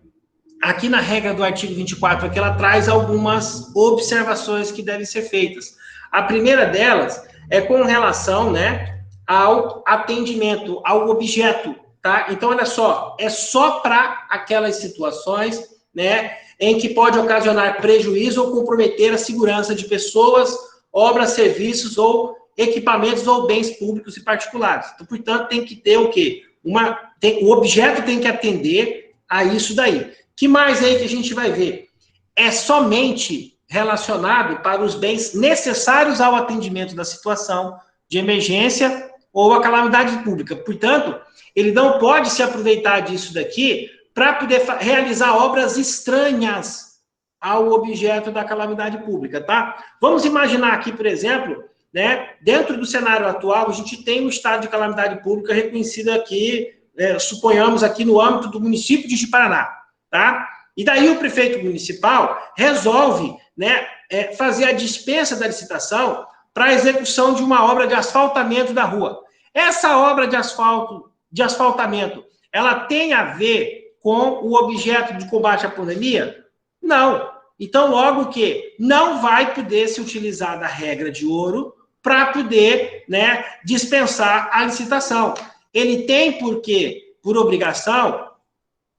aqui na regra do artigo 24, aqui ela traz algumas observações que devem ser feitas. A primeira delas é com relação, né, ao atendimento, ao objeto, tá? Então, olha só, é só para aquelas situações, né, em que pode ocasionar prejuízo ou comprometer a segurança de pessoas, obras, serviços ou equipamentos ou bens públicos e particulares. Então, portanto, tem que ter o quê? O objeto tem que atender a isso daí. Que mais aí que a gente vai ver? É somente relacionado para os bens necessários ao atendimento da situação de emergência ou a calamidade pública. Portanto, ele não pode se aproveitar disso daqui para poder realizar obras estranhas ao objeto da calamidade pública, tá? Vamos imaginar aqui, por exemplo, né, dentro do cenário atual, a gente tem um estado de calamidade pública reconhecido aqui, suponhamos aqui no âmbito do município de Ji-Paraná, tá? E daí o prefeito municipal resolve, né, fazer a dispensa da licitação para a execução de uma obra de asfaltamento da rua. Essa obra de asfaltamento, ela tem a ver com o objeto de combate à pandemia? Não. Então, logo que não vai poder se utilizar da regra de ouro para poder, né, dispensar a licitação. Ele tem, por obrigação,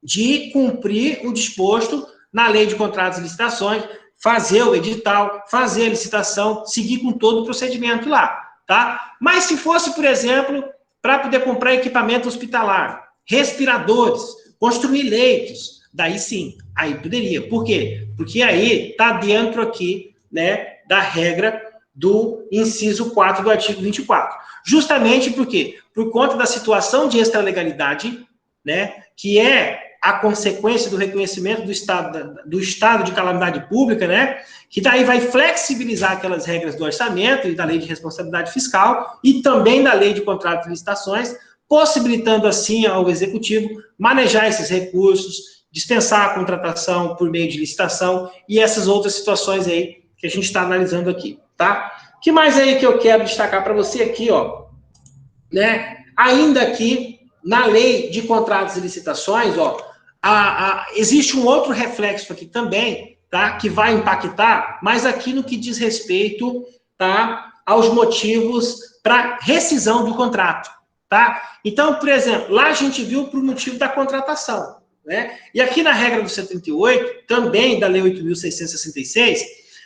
de cumprir o disposto na lei de contratos e licitações, fazer o edital, fazer a licitação, seguir com todo o procedimento lá, tá? Mas se fosse, por exemplo, para poder comprar equipamento hospitalar, respiradores, construir leitos, daí sim, aí poderia. Por quê? Porque aí está dentro aqui, né, da regra do inciso 4 do artigo 24. Justamente por quê? Por conta da situação de extralegalidade, né, que é a consequência do reconhecimento do estado de calamidade pública, né, que daí vai flexibilizar aquelas regras do orçamento e da lei de responsabilidade fiscal e também da lei de contratos e licitações, possibilitando assim ao executivo manejar esses recursos, dispensar a contratação por meio de licitação e essas outras situações aí que a gente está analisando aqui, tá? O que mais aí que eu quero destacar para você aqui, ó, né? Ainda aqui na lei de contratos e licitações, ó, existe um outro reflexo aqui também, tá? Que vai impactar, mas aqui no que diz respeito, tá? Aos motivos para rescisão do contrato, tá? Então, por exemplo, lá a gente viu por motivo da contratação, né? E aqui na regra do 78, também da lei 8.666,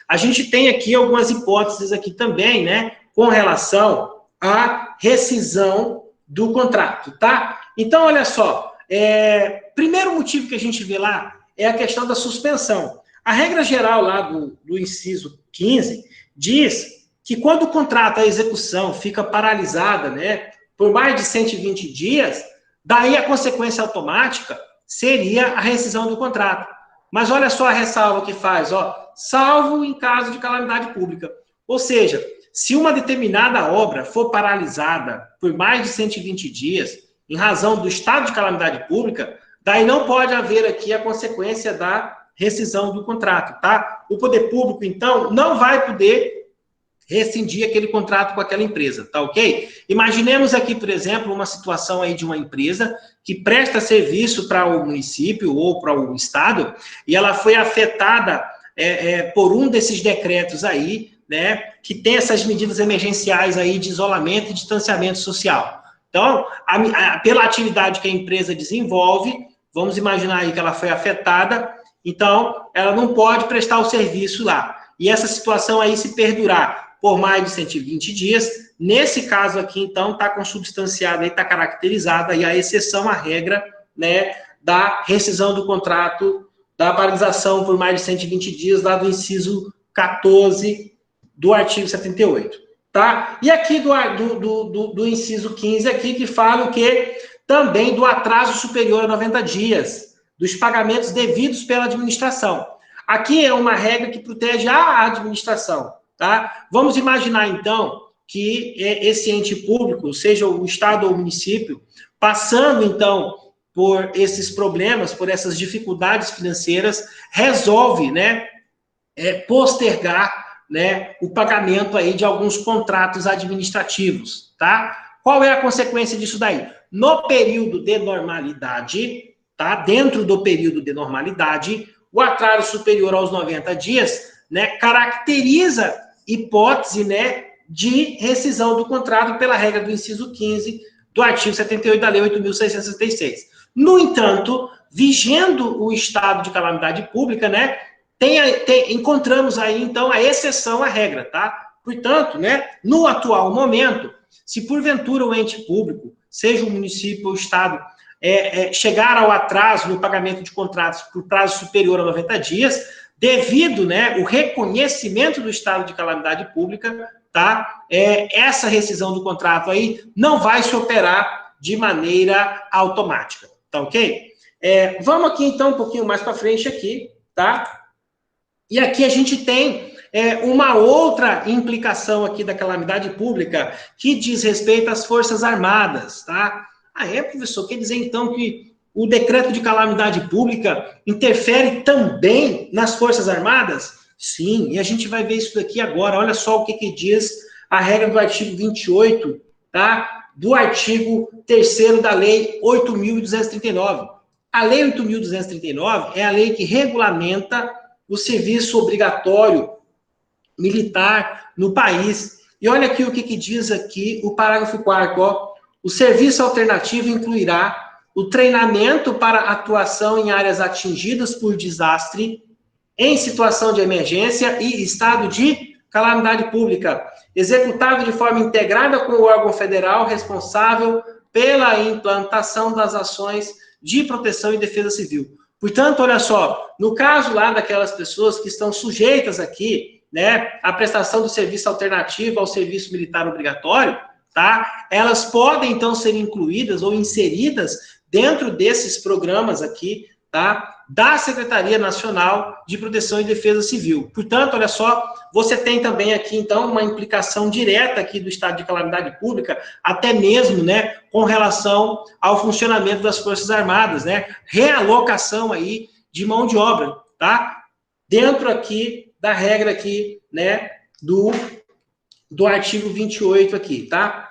a gente tem aqui algumas hipóteses aqui também, né? Com relação à rescisão do contrato, tá? Então, olha só, primeiro motivo que a gente vê lá é a questão da suspensão. A regra geral lá do inciso 15 diz que quando o contrato, a execução, fica paralisada, né, por mais de 120 dias, daí a consequência automática seria a rescisão do contrato. Mas olha só a ressalva que faz, ó, salvo em caso de calamidade pública. Ou seja, se uma determinada obra for paralisada por mais de 120 dias, em razão do estado de calamidade pública, daí não pode haver aqui a consequência da rescisão do contrato, tá? O poder público, então, não vai poder rescindir aquele contrato com aquela empresa, tá ok? Imaginemos aqui, por exemplo, uma situação aí de uma empresa que presta serviço para o município ou para o estado e ela foi afetada por um desses decretos aí, né, que tem essas medidas emergenciais aí de isolamento e distanciamento social. Então, pela atividade que a empresa desenvolve, vamos imaginar aí que ela foi afetada, então ela não pode prestar o serviço lá. E essa situação aí se perdurar por mais de 120 dias. Nesse caso aqui, então, está consubstanciada e está caracterizada aí a exceção à regra, né, da rescisão do contrato, da paralisação por mais de 120 dias, lá do inciso 14 do artigo 78, tá? E aqui do inciso 15 aqui, que fala o quê? Também do atraso superior a 90 dias, dos pagamentos devidos pela administração. Aqui é uma regra que protege a administração, tá? Vamos imaginar, então, que esse ente público, seja o Estado ou o município, passando, então, por esses problemas, por essas dificuldades financeiras, resolve, né, postergar, né, o pagamento aí de alguns contratos administrativos, tá? Qual é a consequência disso daí? No período de normalidade, tá? Dentro do período de normalidade, o atraso superior aos 90 dias, né, caracteriza hipótese, né, de rescisão do contrato pela regra do inciso 15 do artigo 78 da Lei 8.666. No entanto, vigendo o estado de calamidade pública, né, encontramos aí, então, a exceção à regra, tá? Portanto, né, no atual momento, se porventura o ente público, seja o município ou o Estado, chegar ao atraso no pagamento de contratos por prazo superior a 90 dias, devido, né, o reconhecimento do estado de calamidade pública, tá? Essa rescisão do contrato aí não vai se operar de maneira automática, tá ok? Vamos aqui, então, um pouquinho mais para frente aqui, tá? E aqui a gente tem uma outra implicação aqui da calamidade pública que diz respeito às Forças Armadas, tá? Professor, quer dizer, então, que o decreto de calamidade pública interfere também nas Forças Armadas? Sim, e a gente vai ver isso daqui agora. Olha só o que diz a regra do artigo 28, tá? Do artigo 3º da Lei 8.239. A Lei 8.239 é a lei que regulamenta o serviço obrigatório militar no país. E olha aqui o que diz aqui o parágrafo 4º, ó. O serviço alternativo incluirá o treinamento para atuação em áreas atingidas por desastre, em situação de emergência e estado de calamidade pública, executado de forma integrada com o órgão federal responsável pela implantação das ações de proteção e defesa civil. Portanto, olha só, no caso lá daquelas pessoas que estão sujeitas aqui, né, à prestação do serviço alternativo ao serviço militar obrigatório, tá? Elas podem, então, ser incluídas ou inseridas dentro desses programas aqui, tá? Da Secretaria Nacional de Proteção e Defesa Civil. Portanto, olha só, você tem também aqui, então, uma implicação direta aqui do estado de calamidade pública, até mesmo, né, com relação ao funcionamento das Forças Armadas, né? Realocação aí de mão de obra, tá? Dentro aqui da regra aqui, né, do artigo 28 aqui, tá?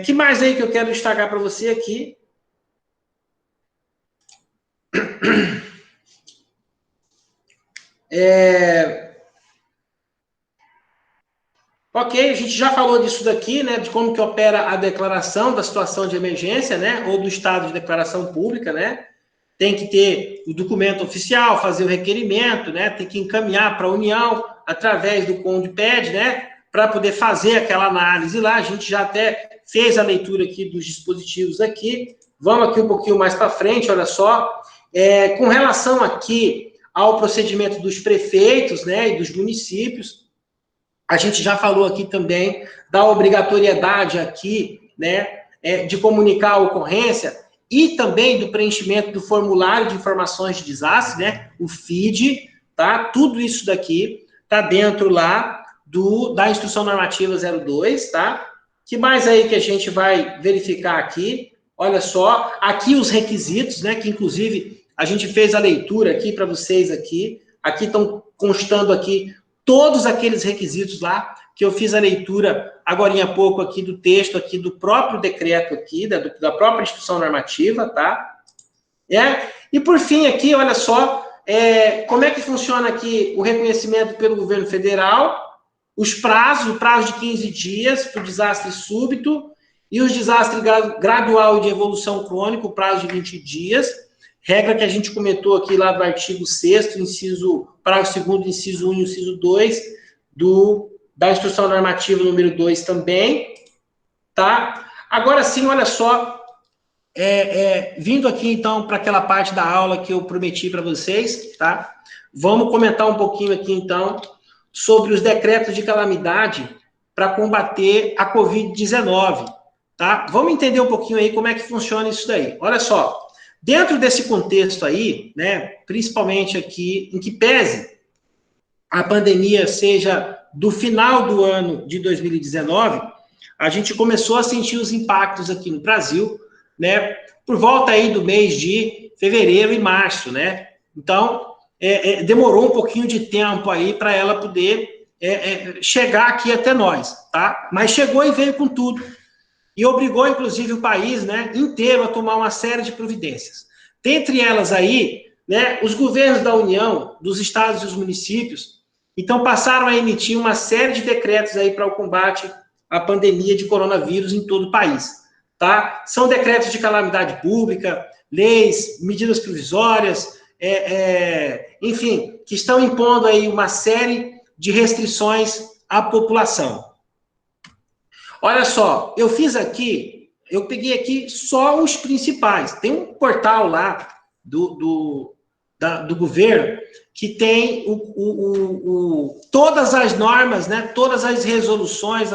Que mais aí que eu quero destacar para você aqui? Ok, a gente já falou disso daqui, né, de como que opera a declaração da situação de emergência, né, ou do estado de declaração pública, né? Tem que ter o documento oficial, fazer o requerimento, né, tem que encaminhar para a União através do CONDPED, né, para poder fazer aquela análise lá. A gente já até fez a leitura aqui dos dispositivos aqui. Vamos aqui um pouquinho mais para frente, olha só. Com relação aqui ao procedimento dos prefeitos, né, e dos municípios, a gente já falou aqui também da obrigatoriedade aqui, né, de comunicar a ocorrência e também do preenchimento do formulário de informações de desastre, né, o FID, tá? Tudo isso daqui tá dentro lá da Instrução Normativa 02, tá? Que mais aí que a gente vai verificar aqui? Olha só, aqui os requisitos, né, que inclusive a gente fez a leitura aqui para vocês aqui. Aqui estão constando aqui todos aqueles requisitos lá, que eu fiz a leitura agora há pouco aqui do texto aqui do próprio decreto aqui, da própria Instrução Normativa, tá? E por fim aqui, olha só, como é que funciona aqui o reconhecimento pelo governo federal, os prazos, o prazo de 15 dias para o desastre súbito e os desastres gradual e de evolução crônica, o prazo de 20 dias, regra que a gente comentou aqui lá do artigo 6º, parágrafo 2º, inciso 1 e inciso 2 do da instrução normativa número 2 também, tá? Agora sim, olha só, vindo aqui então para aquela parte da aula que eu prometi para vocês, tá? Vamos comentar um pouquinho aqui então sobre os decretos de calamidade para combater a Covid-19, tá? Vamos entender um pouquinho aí como é que funciona isso daí. Olha só, dentro desse contexto aí, né, principalmente aqui, em que pese a pandemia seja do final do ano de 2019, a gente começou a sentir os impactos aqui no Brasil, né, por volta aí do mês de fevereiro e março, né? Então, demorou um pouquinho de tempo aí para ela poder chegar aqui até nós, tá? Mas chegou e veio com tudo. E obrigou, inclusive, o país, né, inteiro a tomar uma série de providências. Dentre elas aí, né, os governos da União, dos estados e dos municípios, então passaram a emitir uma série de decretos aí para o combate à pandemia de coronavírus em todo o país, tá? São decretos de calamidade pública, leis, medidas provisórias, enfim, que estão impondo aí uma série de restrições à população. Olha só, eu peguei aqui só os principais. Tem um portal lá do governo que tem todas as normas, né, todas as resoluções,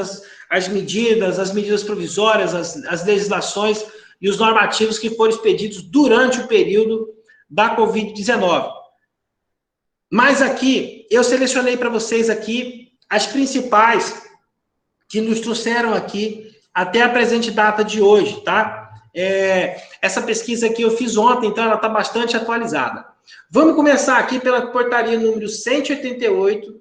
as medidas provisórias, as legislações e os normativos que foram expedidos durante o período da Covid-19. Mas aqui, eu selecionei para vocês aqui as principais que nos trouxeram aqui até a presente data de hoje, tá? Essa pesquisa aqui eu fiz ontem, então ela está bastante atualizada. Vamos começar aqui pela portaria número 188,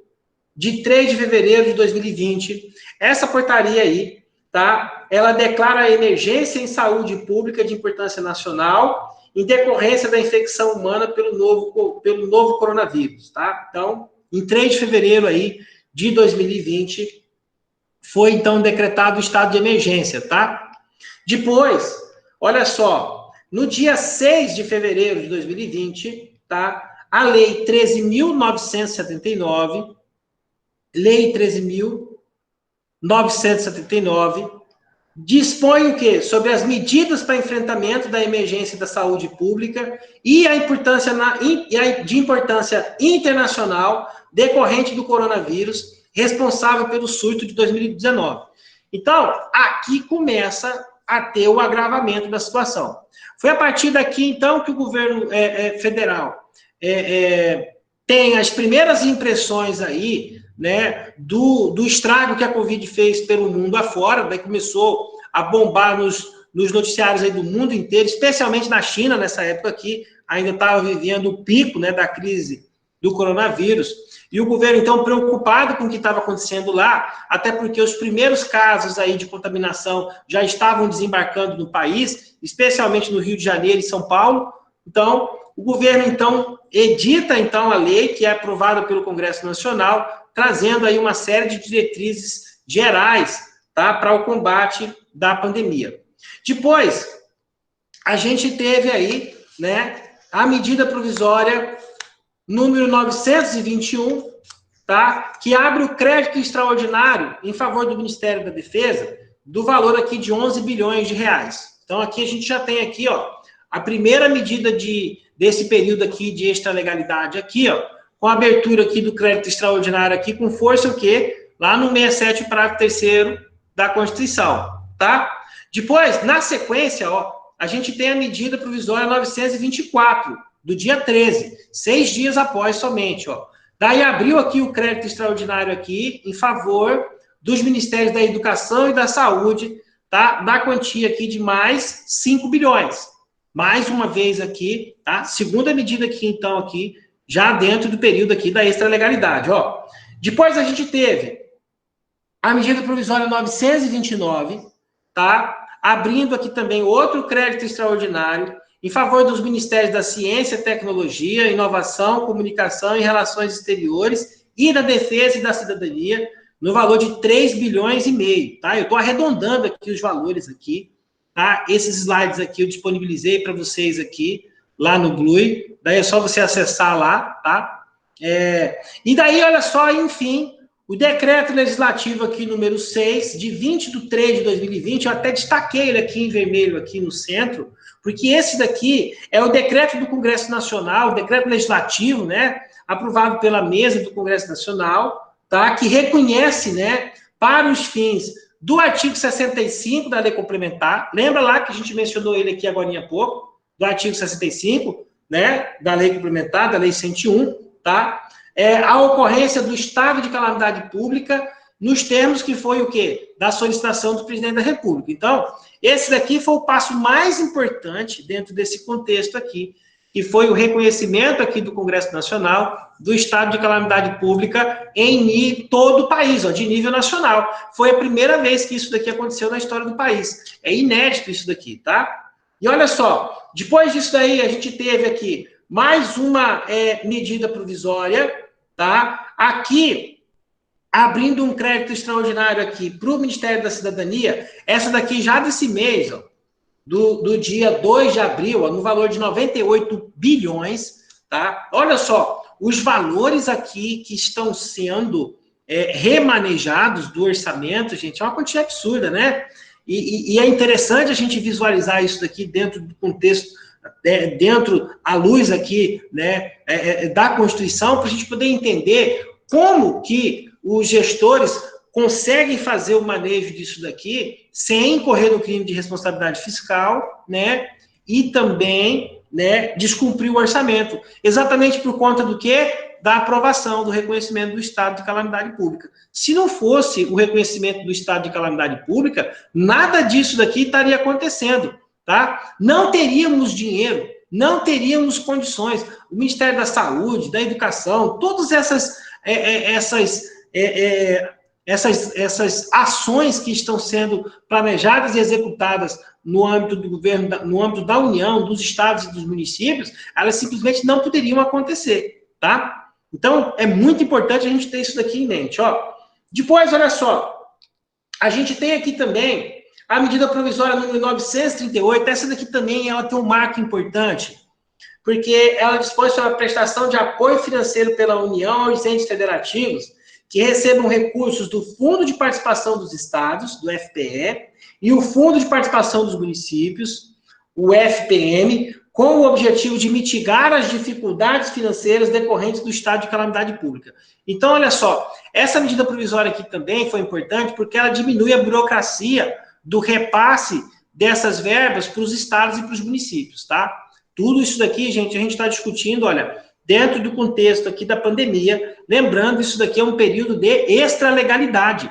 de 3 de fevereiro de 2020. Essa portaria aí, tá? Ela declara a emergência em saúde pública de importância nacional em decorrência da infecção humana pelo novo coronavírus, tá? Então, em 3 de fevereiro aí de 2020, foi, então, decretado o estado de emergência, tá? Depois, olha só, no dia 6 de fevereiro de 2020, tá? A Lei 13.979, Lei 13.979, dispõe o quê? Sobre as medidas para enfrentamento da emergência da saúde pública e a importância de importância internacional decorrente do coronavírus, responsável pelo surto de 2019. Então, aqui começa a ter o agravamento da situação. Foi a partir daqui, então, que o governo federal tem as primeiras impressões aí, né, do estrago que a Covid fez pelo mundo afora, daí começou a bombar nos noticiários aí do mundo inteiro, especialmente na China, nessa época aqui, ainda estava vivendo o pico, né, da crise do coronavírus. E o governo, então, preocupado com o que estava acontecendo lá, até porque os primeiros casos aí de contaminação já estavam desembarcando no país, especialmente no Rio de Janeiro e São Paulo. Então, o governo, então, edita, então, a lei que é aprovada pelo Congresso Nacional, trazendo aí uma série de diretrizes gerais, tá, para o combate da pandemia. Depois, a gente teve aí, né, a medida provisória número 921, tá? Que abre o crédito extraordinário em favor do Ministério da Defesa, do valor aqui de 11 bilhões de reais. Então, aqui a gente já tem aqui, ó, a primeira medida desse período aqui de extralegalidade aqui, ó, com a abertura aqui do crédito extraordinário aqui, com força o quê? Lá no 67, parágrafo 3º da Constituição, tá? Depois, na sequência, ó, a gente tem a medida provisória 924, do dia 13, 6 dias após somente, ó. Daí abriu aqui o crédito extraordinário aqui em favor dos Ministérios da Educação e da Saúde, tá? Da quantia aqui de mais 5 bilhões. Mais uma vez aqui, tá? Segunda medida aqui, então, aqui, já dentro do período aqui da extralegalidade, ó. Depois a gente teve a medida provisória 929, tá? Abrindo aqui também outro crédito extraordinário em favor dos Ministérios da Ciência, Tecnologia, Inovação, Comunicação e Relações Exteriores e da Defesa e da Cidadania, no valor de 3 bilhões e meio, tá? Eu estou arredondando aqui os valores aqui, tá? Esses slides aqui eu disponibilizei para vocês aqui, lá no Blue, daí é só você acessar lá, tá? E daí, olha só, enfim, O decreto legislativo aqui, número 6, de 20/3/2020, eu até destaquei ele aqui em vermelho, aqui no centro, porque esse daqui é o decreto do Congresso Nacional, o decreto legislativo, né, aprovado pela mesa do Congresso Nacional, tá, que reconhece, né, para os fins do artigo 65 da lei complementar, lembra lá que a gente mencionou ele aqui agora há pouco, do artigo 65, né, da lei complementar, da lei 101, tá, a ocorrência do estado de calamidade pública nos termos que foi o quê? Da solicitação do presidente da República. Então, esse daqui foi o passo mais importante dentro desse contexto aqui, que foi o reconhecimento aqui do Congresso Nacional do estado de calamidade pública em todo o país, ó, de nível nacional. Foi a primeira vez que isso daqui aconteceu na história do país. É inédito isso daqui, tá? E olha só, depois disso daí, a gente teve aqui mais uma medida provisória, tá? Aqui, abrindo um crédito extraordinário aqui para o Ministério da Cidadania, essa daqui já desse mês, ó, do dia 2 de abril, ó, no valor de 98 bilhões, tá? Olha só, os valores aqui que estão sendo remanejados do orçamento, gente, é uma quantia absurda, né? E é interessante a gente visualizar isso daqui dentro do contexto, dentro à luz aqui, né, da Constituição, para a gente poder entender como que os gestores conseguem fazer o manejo disso daqui sem incorrer no crime de responsabilidade fiscal, né, e também, né, descumprir o orçamento. Exatamente por conta do quê? Da aprovação, do reconhecimento do estado de calamidade pública. Se não fosse o reconhecimento do estado de calamidade pública, nada disso daqui estaria acontecendo, tá? Não teríamos dinheiro, não teríamos condições. O Ministério da Saúde, da Educação, todas essas ações que estão sendo planejadas e executadas no âmbito do governo, no âmbito da União, dos estados e dos municípios, elas simplesmente não poderiam acontecer, tá? Então, é muito importante a gente ter isso daqui em mente, ó. Depois, olha só, a gente tem aqui também a medida provisória número 938, essa daqui também ela tem um marco importante, porque ela dispõe sobre a prestação de apoio financeiro pela União aos entes federativos que recebam recursos do Fundo de Participação dos Estados, do FPE, e o Fundo de Participação dos Municípios, o FPM, com o objetivo de mitigar as dificuldades financeiras decorrentes do estado de calamidade pública. Então, olha só, essa medida provisória aqui também foi importante porque ela diminui a burocracia do repasse dessas verbas para os estados e para os municípios, tá? Tudo isso daqui, gente, a gente está discutindo, olha, dentro do contexto aqui da pandemia, lembrando, isso daqui é um período de extralegalidade.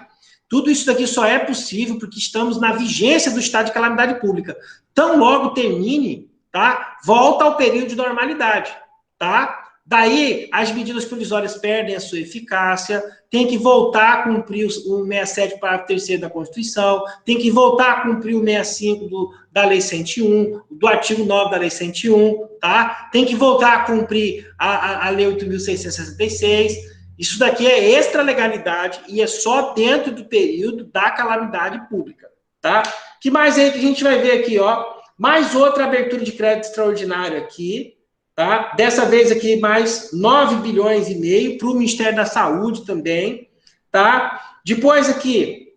Tudo isso daqui só é possível porque estamos na vigência do estado de calamidade pública. Tão logo termine, tá? Volta ao período de normalidade, tá? Daí, as medidas provisórias perdem a sua eficácia, tem que voltar a cumprir o 67, parágrafo 3º da Constituição, tem que voltar a cumprir o 65 da Lei 101, do artigo 9 da Lei 101, tá? Tem que voltar a cumprir a Lei 8.666. Isso daqui é extralegalidade e é só dentro do período da calamidade pública, tá? Que mais aí que a gente vai ver aqui, ó? Mais outra abertura de crédito extraordinário aqui, tá? Dessa vez aqui mais 9 bilhões e meio para o Ministério da Saúde também, tá? Depois aqui,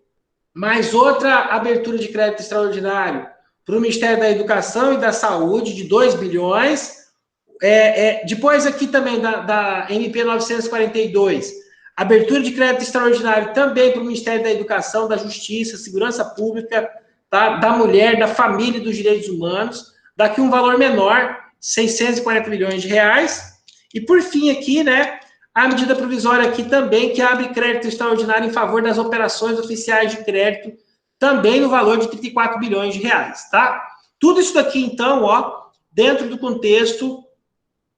mais outra abertura de crédito extraordinário para o Ministério da Educação e da Saúde de 2 bilhões. Depois aqui também da MP 942, abertura de crédito extraordinário também para o Ministério da Educação, da Justiça, Segurança Pública, tá? Da Mulher, da Família e dos Direitos Humanos. Daqui um valor menor, 640 milhões de reais. E por fim aqui, né, a medida provisória aqui também, que abre crédito extraordinário em favor das operações oficiais de crédito, também no valor de 34 bilhões de reais, tá? Tudo isso daqui, então, ó, dentro do contexto,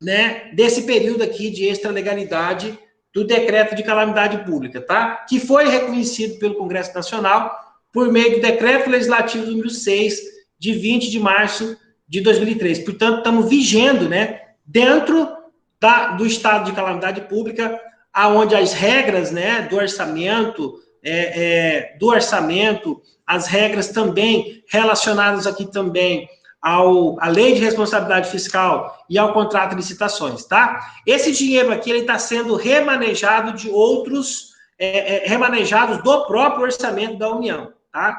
né, desse período aqui de extralegalidade do decreto de calamidade pública, tá? Que foi reconhecido pelo Congresso Nacional por meio do decreto legislativo número 6, de 20 de março de 2003. Portanto, estamos vigendo, né, dentro do estado de calamidade pública, aonde as regras, né, do orçamento, as regras também relacionadas aqui também à lei de responsabilidade fiscal e ao contrato de licitações, tá? Esse dinheiro aqui, ele está sendo remanejado de outros remanejados do próprio orçamento da União, tá?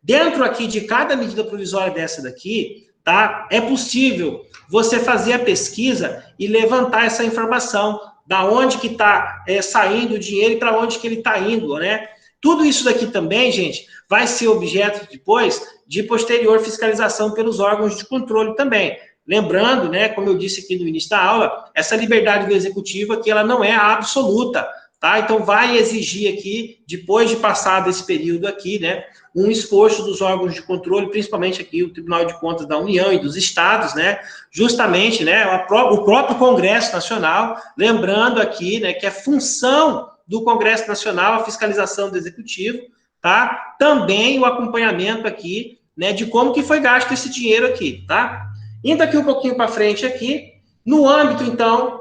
Dentro aqui de cada medida provisória dessa daqui, tá? É possível você fazer a pesquisa e levantar essa informação, da onde que está saindo o dinheiro e para onde que ele está indo, né? Tudo isso daqui também, gente, vai ser objeto depois de posterior fiscalização pelos órgãos de controle também. Lembrando, né, como eu disse aqui no início da aula, essa liberdade do executivo aqui, ela não é absoluta, tá? Então, vai exigir aqui, depois de passado esse período aqui, né, um esforço dos órgãos de controle, principalmente aqui o Tribunal de Contas da União e dos Estados, né, justamente, né, o próprio Congresso Nacional, lembrando aqui, né, que é função do Congresso Nacional a fiscalização do Executivo, tá? Também o acompanhamento aqui, né, de como que foi gasto esse dinheiro aqui, tá? Indo aqui um pouquinho para frente aqui, no âmbito, então,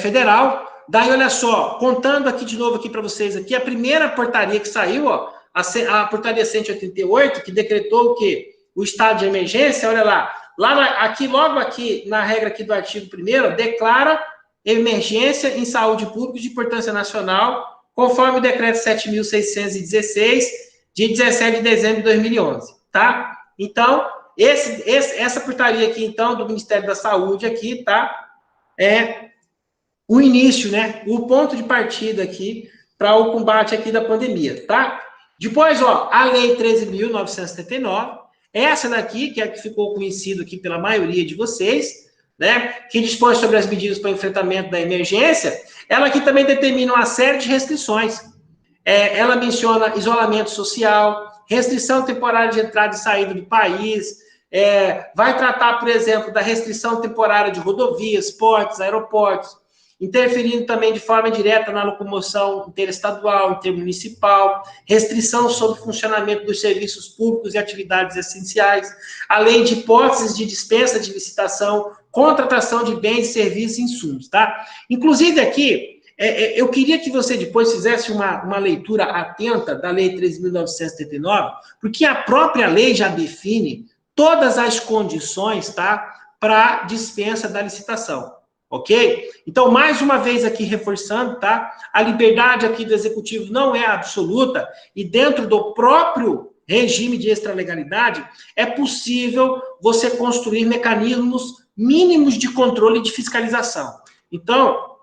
federal, daí, olha só, contando aqui de novo aqui para vocês aqui, a primeira portaria que saiu, ó, a portaria 188, que decretou o quê? O estado de emergência, olha lá, aqui, logo aqui, na regra aqui do artigo 1º, declara emergência em saúde pública de importância nacional, conforme o decreto 7.616, de 17 de dezembro de 2011, tá? Então, essa portaria aqui, então, do Ministério da Saúde aqui, tá? É o início, né? O ponto de partida aqui para o combate aqui da pandemia, tá? Depois, ó, a Lei 13.979, essa daqui, que é a que ficou conhecida aqui pela maioria de vocês, né? Que dispõe sobre as medidas para o enfrentamento da emergência, ela aqui também determina uma série de restrições. Ela menciona isolamento social, restrição temporária de entrada e saída do país, vai tratar, por exemplo, da restrição temporária de rodovias, portos, aeroportos, interferindo também de forma direta na locomoção interestadual, intermunicipal, restrição sobre o funcionamento dos serviços públicos e atividades essenciais, além de hipóteses de dispensa de licitação, contratação de bens, serviços e insumos, tá? Inclusive aqui, eu queria que você depois fizesse uma leitura atenta da Lei 13.979, porque a própria lei já define todas as condições, tá, para dispensa da licitação, ok? Então, mais uma vez aqui reforçando, tá, a liberdade aqui do executivo não é absoluta e dentro do próprio regime de extralegalidade é possível você construir mecanismos mínimos de controle e de fiscalização. Então,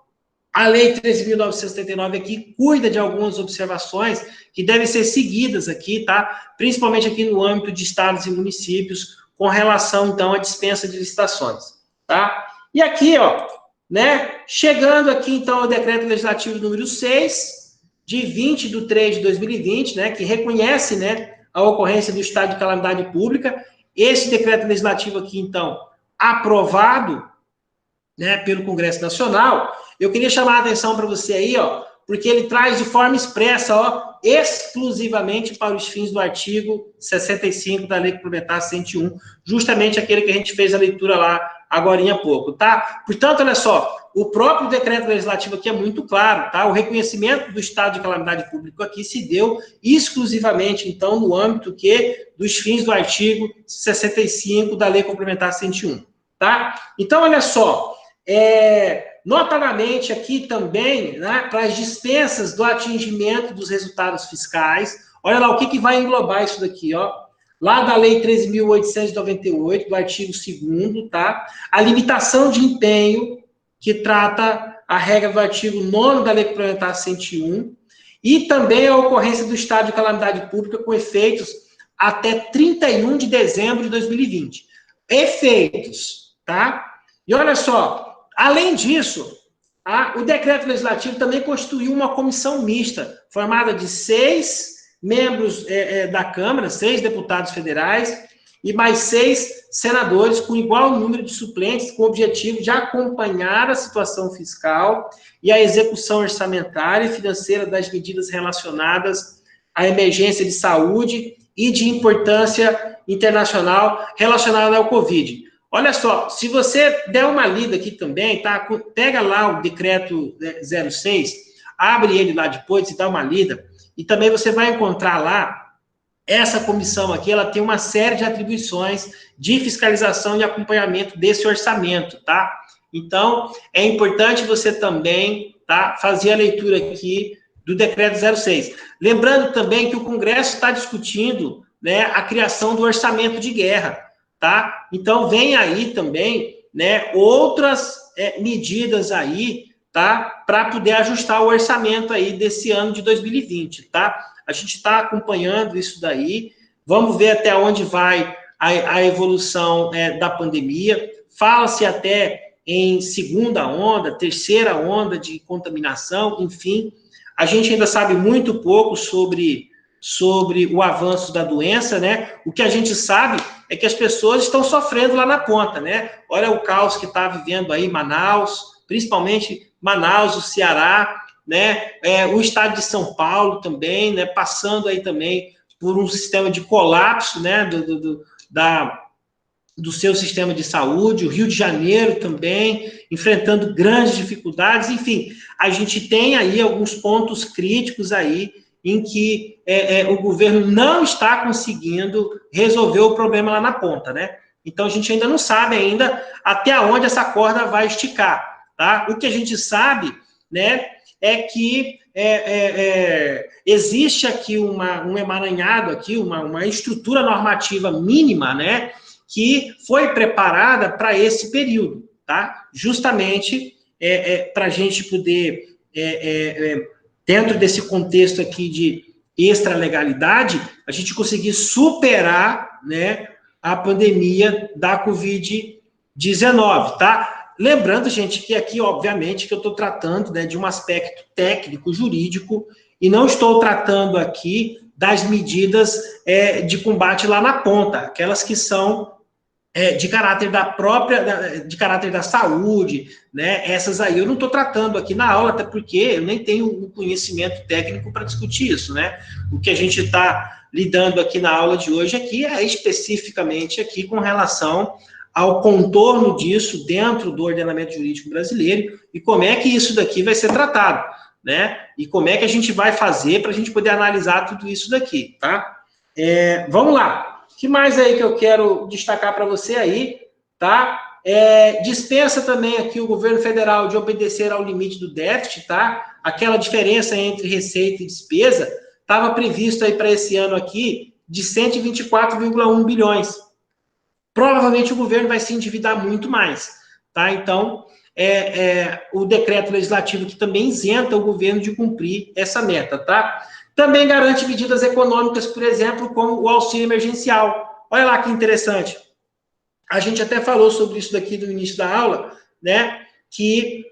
a Lei 13.979 aqui cuida de algumas observações que devem ser seguidas aqui, tá? Principalmente aqui no âmbito de estados e municípios, com relação, então, à dispensa de licitações, tá? E aqui, ó, né? Chegando aqui, então, ao Decreto Legislativo número 6, de 20 de 3 de 2020, né? Que reconhece, né, a ocorrência do estado de calamidade pública. Esse decreto legislativo aqui, então, aprovado, né, pelo Congresso Nacional, eu queria chamar a atenção para você aí, ó, porque ele traz de forma expressa, ó, exclusivamente para os fins do artigo 65 da Lei Complementar 101, justamente aquele que a gente fez a leitura lá agorinha há pouco, tá? Portanto, olha só, o próprio decreto legislativo aqui é muito claro, tá? O reconhecimento do estado de calamidade pública aqui se deu exclusivamente, então, no âmbito dos fins do artigo 65 da Lei Complementar 101, tá? Então, olha só, notadamente aqui também, né, para as dispensas do atingimento dos resultados fiscais, olha lá o que vai englobar isso daqui, ó, lá da Lei 13.898, do artigo 2º, tá? A limitação de empenho, que trata a regra do artigo 9º da Lei Complementar 101, e também a ocorrência do estado de calamidade pública com efeitos até 31 de dezembro de 2020. Efeitos, tá? E olha só, além disso, o decreto legislativo também constituiu uma comissão mista, formada de 6 membros da Câmara, 6 deputados federais, e mais 6 senadores, com igual número de suplentes, com o objetivo de acompanhar a situação fiscal e a execução orçamentária e financeira das medidas relacionadas à emergência de saúde e de importância internacional relacionada ao Covid. Olha só, se você der uma lida aqui também, tá? Pega lá o decreto 06, abre ele lá depois e dá uma lida, e também você vai encontrar lá, essa comissão aqui, ela tem uma série de atribuições de fiscalização e acompanhamento desse orçamento, tá? Então, é importante você também tá, fazer a leitura aqui do decreto 06. Lembrando também que o Congresso está discutindo, né, a criação do orçamento de guerra, tá? Então, vem aí também, né, outras medidas aí, tá, para poder ajustar o orçamento aí desse ano de 2020, tá? A gente está acompanhando isso daí, vamos ver até onde vai a evolução da pandemia. Fala-se até em segunda onda, terceira onda de contaminação, enfim. A gente ainda sabe muito pouco sobre o avanço da doença, né? O que a gente sabe é que as pessoas estão sofrendo lá na ponta, né? Olha o caos que está vivendo aí Manaus, principalmente Manaus, o Ceará, né? O estado de São Paulo também, né? Passando aí também por um sistema de colapso, né? Do seu sistema de saúde, o Rio de Janeiro também, enfrentando grandes dificuldades, enfim, a gente tem aí alguns pontos críticos aí em que o governo não está conseguindo resolver o problema lá na ponta, né? Então, a gente ainda não sabe ainda até onde essa corda vai esticar, tá? O que a gente sabe, né, é que existe aqui um emaranhado, aqui, uma estrutura normativa mínima, né, que foi preparada para esse período, tá? Justamente para a gente poder, dentro desse contexto aqui de extralegalidade, a gente conseguir superar, né, a pandemia da Covid-19, tá? Lembrando, gente, que aqui, obviamente, que eu estou tratando, né, de um aspecto técnico, jurídico, e não estou tratando aqui das medidas de combate lá na ponta, aquelas que são de caráter de caráter da saúde, né? Essas aí eu não estou tratando aqui na aula, até porque eu nem tenho o conhecimento técnico para discutir isso, né? O que a gente está lidando aqui na aula de hoje aqui é especificamente aqui com relação ao contorno disso dentro do ordenamento jurídico brasileiro e como é que isso daqui vai ser tratado, né? E como é que a gente vai fazer para a gente poder analisar tudo isso daqui, tá? Vamos lá. O que mais aí que eu quero destacar para você aí, tá? Dispensa também aqui o governo federal de obedecer ao limite do déficit, tá? Aquela diferença entre receita e despesa estava previsto aí para esse ano aqui de 124,1 bilhões. Provavelmente o governo vai se endividar muito mais, tá? Então, o decreto legislativo que também isenta o governo de cumprir essa meta, tá? Também garante medidas econômicas, por exemplo, como o auxílio emergencial. Olha lá que interessante. A gente até falou sobre isso daqui no início da aula, né? Que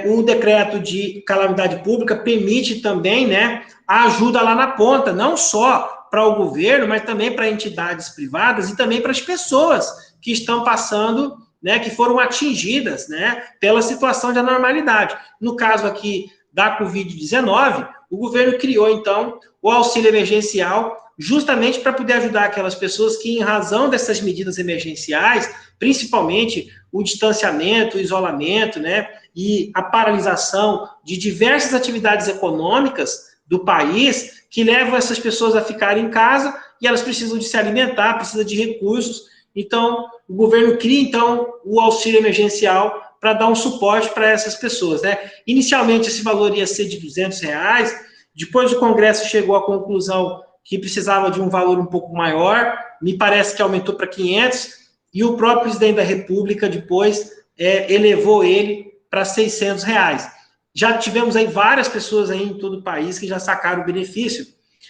o decreto de calamidade pública permite também, né, a ajuda lá na ponta, não só para o governo, mas também para entidades privadas e também para as pessoas que estão passando, né, que foram atingidas, né, pela situação de anormalidade. No caso aqui da Covid-19, o governo criou, então, o auxílio emergencial justamente para poder ajudar aquelas pessoas que, em razão dessas medidas emergenciais, principalmente o distanciamento, o isolamento, né, e a paralisação de diversas atividades econômicas do país, que levam essas pessoas a ficarem em casa e elas precisam de se alimentar, precisam de recursos. Então, o governo cria, então, o auxílio emergencial para dar um suporte para essas pessoas, né? Inicialmente, esse valor ia ser de R$200, depois o Congresso chegou à conclusão que precisava de um valor um pouco maior, me parece que aumentou para 500, e o próprio presidente da República depois elevou ele para R$600. Já tivemos aí várias pessoas aí em todo o país que já sacaram o benefício.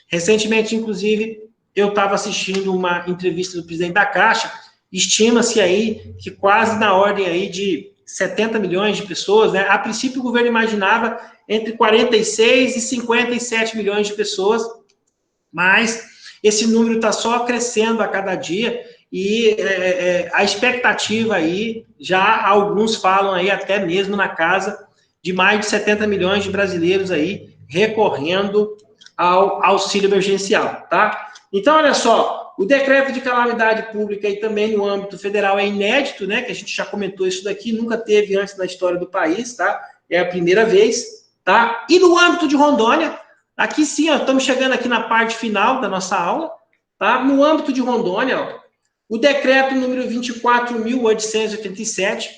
Recentemente, inclusive, eu estava assistindo uma entrevista do presidente da Caixa, estima-se aí que quase na ordem aí de 70 milhões de pessoas, né? A princípio, o governo imaginava entre 46 e 57 milhões de pessoas, mas esse número está só crescendo a cada dia e a expectativa aí, já alguns falam aí até mesmo na casa de mais de 70 milhões de brasileiros aí recorrendo ao auxílio emergencial, tá? Então, olha só, o decreto de calamidade pública aí também no âmbito federal é inédito, né? Que a gente já comentou isso daqui, nunca teve antes na história do país, tá? É a primeira vez, tá? E no âmbito de Rondônia, aqui sim, ó, estamos chegando aqui na parte final da nossa aula, tá? No âmbito de Rondônia, ó, o decreto número 24.887,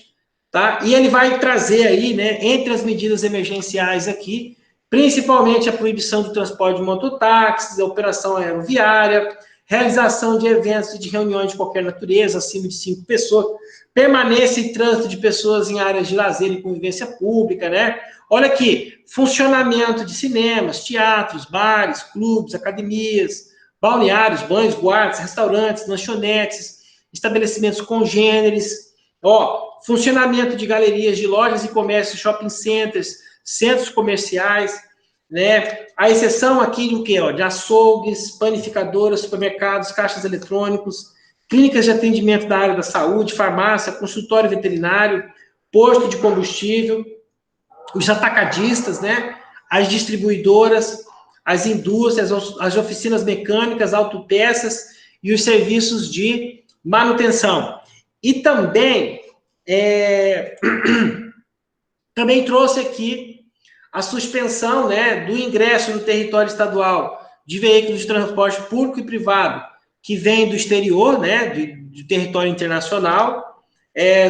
tá? E ele vai trazer aí, né, entre as medidas emergenciais aqui, principalmente a proibição do transporte de mototáxis, a operação aeroviária, realização de eventos e de reuniões de qualquer natureza, acima de 5 pessoas, permanência e trânsito de pessoas em áreas de lazer e convivência pública, né? Olha aqui, funcionamento de cinemas, teatros, bares, clubes, academias, balneários, banhos, guardas, restaurantes, lanchonetes, estabelecimentos congêneres, ó, funcionamento de galerias de lojas e comércios, shopping centers, centros comerciais, né? A exceção aqui do quê? Ó, de açougues, panificadoras, supermercados, caixas eletrônicos, clínicas de atendimento da área da saúde, farmácia, consultório veterinário, posto de combustível, os atacadistas, né? As distribuidoras, as indústrias, as oficinas mecânicas, autopeças e os serviços de manutenção. E também, também trouxe aqui a suspensão, né, do ingresso no território estadual de veículos de transporte público e privado que vêm do exterior, né, do território internacional.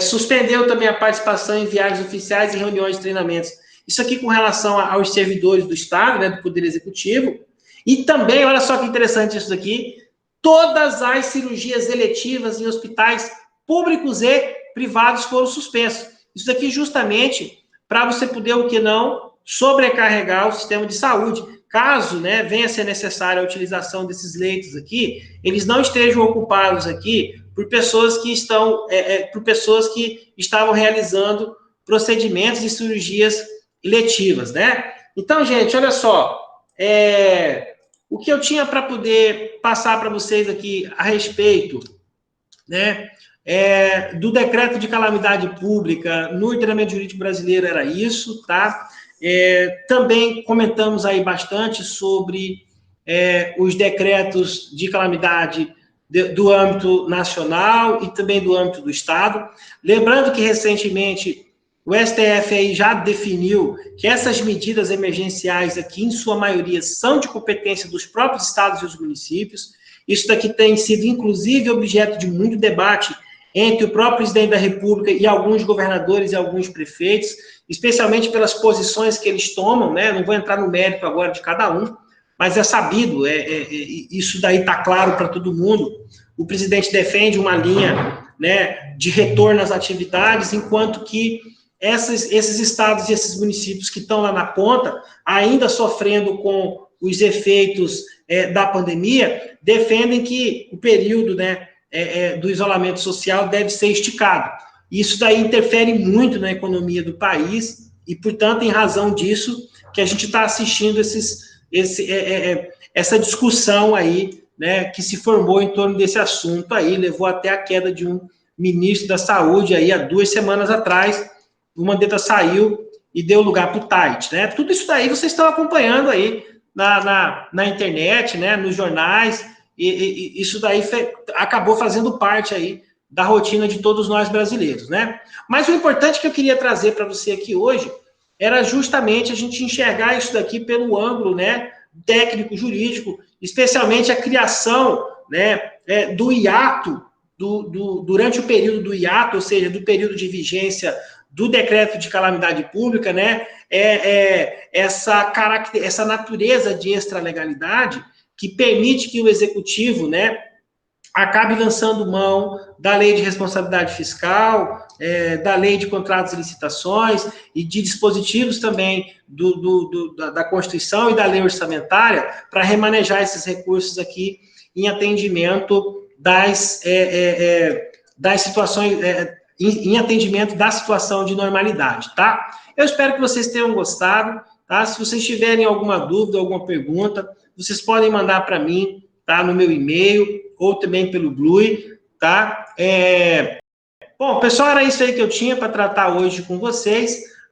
Suspendeu também a participação em viagens oficiais e reuniões de treinamentos. Isso aqui com relação aos servidores do Estado, né, do Poder Executivo. E também, olha só que interessante isso daqui, todas as cirurgias eletivas em hospitais públicos e privados foram suspensas. Isso daqui justamente para você poder, o que não, sobrecarregar o sistema de saúde. Caso, né, venha a ser necessária a utilização desses leitos aqui, eles não estejam ocupados aqui por pessoas que estavam realizando procedimentos de cirurgias eletivas, né? Então, gente, olha só, o que eu tinha para poder passar para vocês aqui a respeito, né, do decreto de calamidade pública no ordenamento jurídico brasileiro era isso, tá? Também comentamos aí bastante sobre os decretos de calamidade do âmbito nacional e também do âmbito do Estado. Lembrando que, recentemente, o STF aí já definiu que essas medidas emergenciais aqui, em sua maioria, são de competência dos próprios estados e os municípios. Isso daqui tem sido, inclusive, objeto de muito debate entre o próprio presidente da República e alguns governadores e alguns prefeitos, especialmente pelas posições que eles tomam, né? Não vou entrar no mérito agora de cada um, mas é sabido, isso daí está claro para todo mundo. O presidente defende uma linha, né, de retorno às atividades, enquanto que esses estados e esses municípios que estão lá na ponta, ainda sofrendo com os efeitos da pandemia, defendem que o período, né, do isolamento social deve ser esticado. Isso daí interfere muito na economia do país e, portanto, em razão disso, que a gente está assistindo essa discussão aí, né, que se formou em torno desse assunto aí, levou até a queda de um ministro da Saúde aí há 2 semanas atrás. O Mandetta saiu e deu lugar para o Tait, né? Tudo isso daí vocês estão acompanhando aí na internet, né, nos jornais, e isso daí acabou fazendo parte aí da rotina de todos nós brasileiros, né? Mas o importante que eu queria trazer para você aqui hoje era justamente a gente enxergar isso daqui pelo ângulo, né, técnico-jurídico, especialmente a criação, né, do hiato, durante o período do hiato, ou seja, do período de vigência do decreto de calamidade pública, né, essa natureza de extralegalidade que permite que o executivo, né, acabe lançando mão da lei de responsabilidade fiscal, da lei de contratos e licitações e de dispositivos também da Constituição e da lei orçamentária para remanejar esses recursos aqui em atendimento das situações, em atendimento da situação de normalidade, tá? Eu espero que vocês tenham gostado, tá? Se vocês tiverem alguma dúvida, alguma pergunta, vocês podem mandar para mim, tá? No meu e-mail, ou também pelo Blue, tá? Bom, pessoal, era isso aí que eu tinha para tratar hoje com vocês.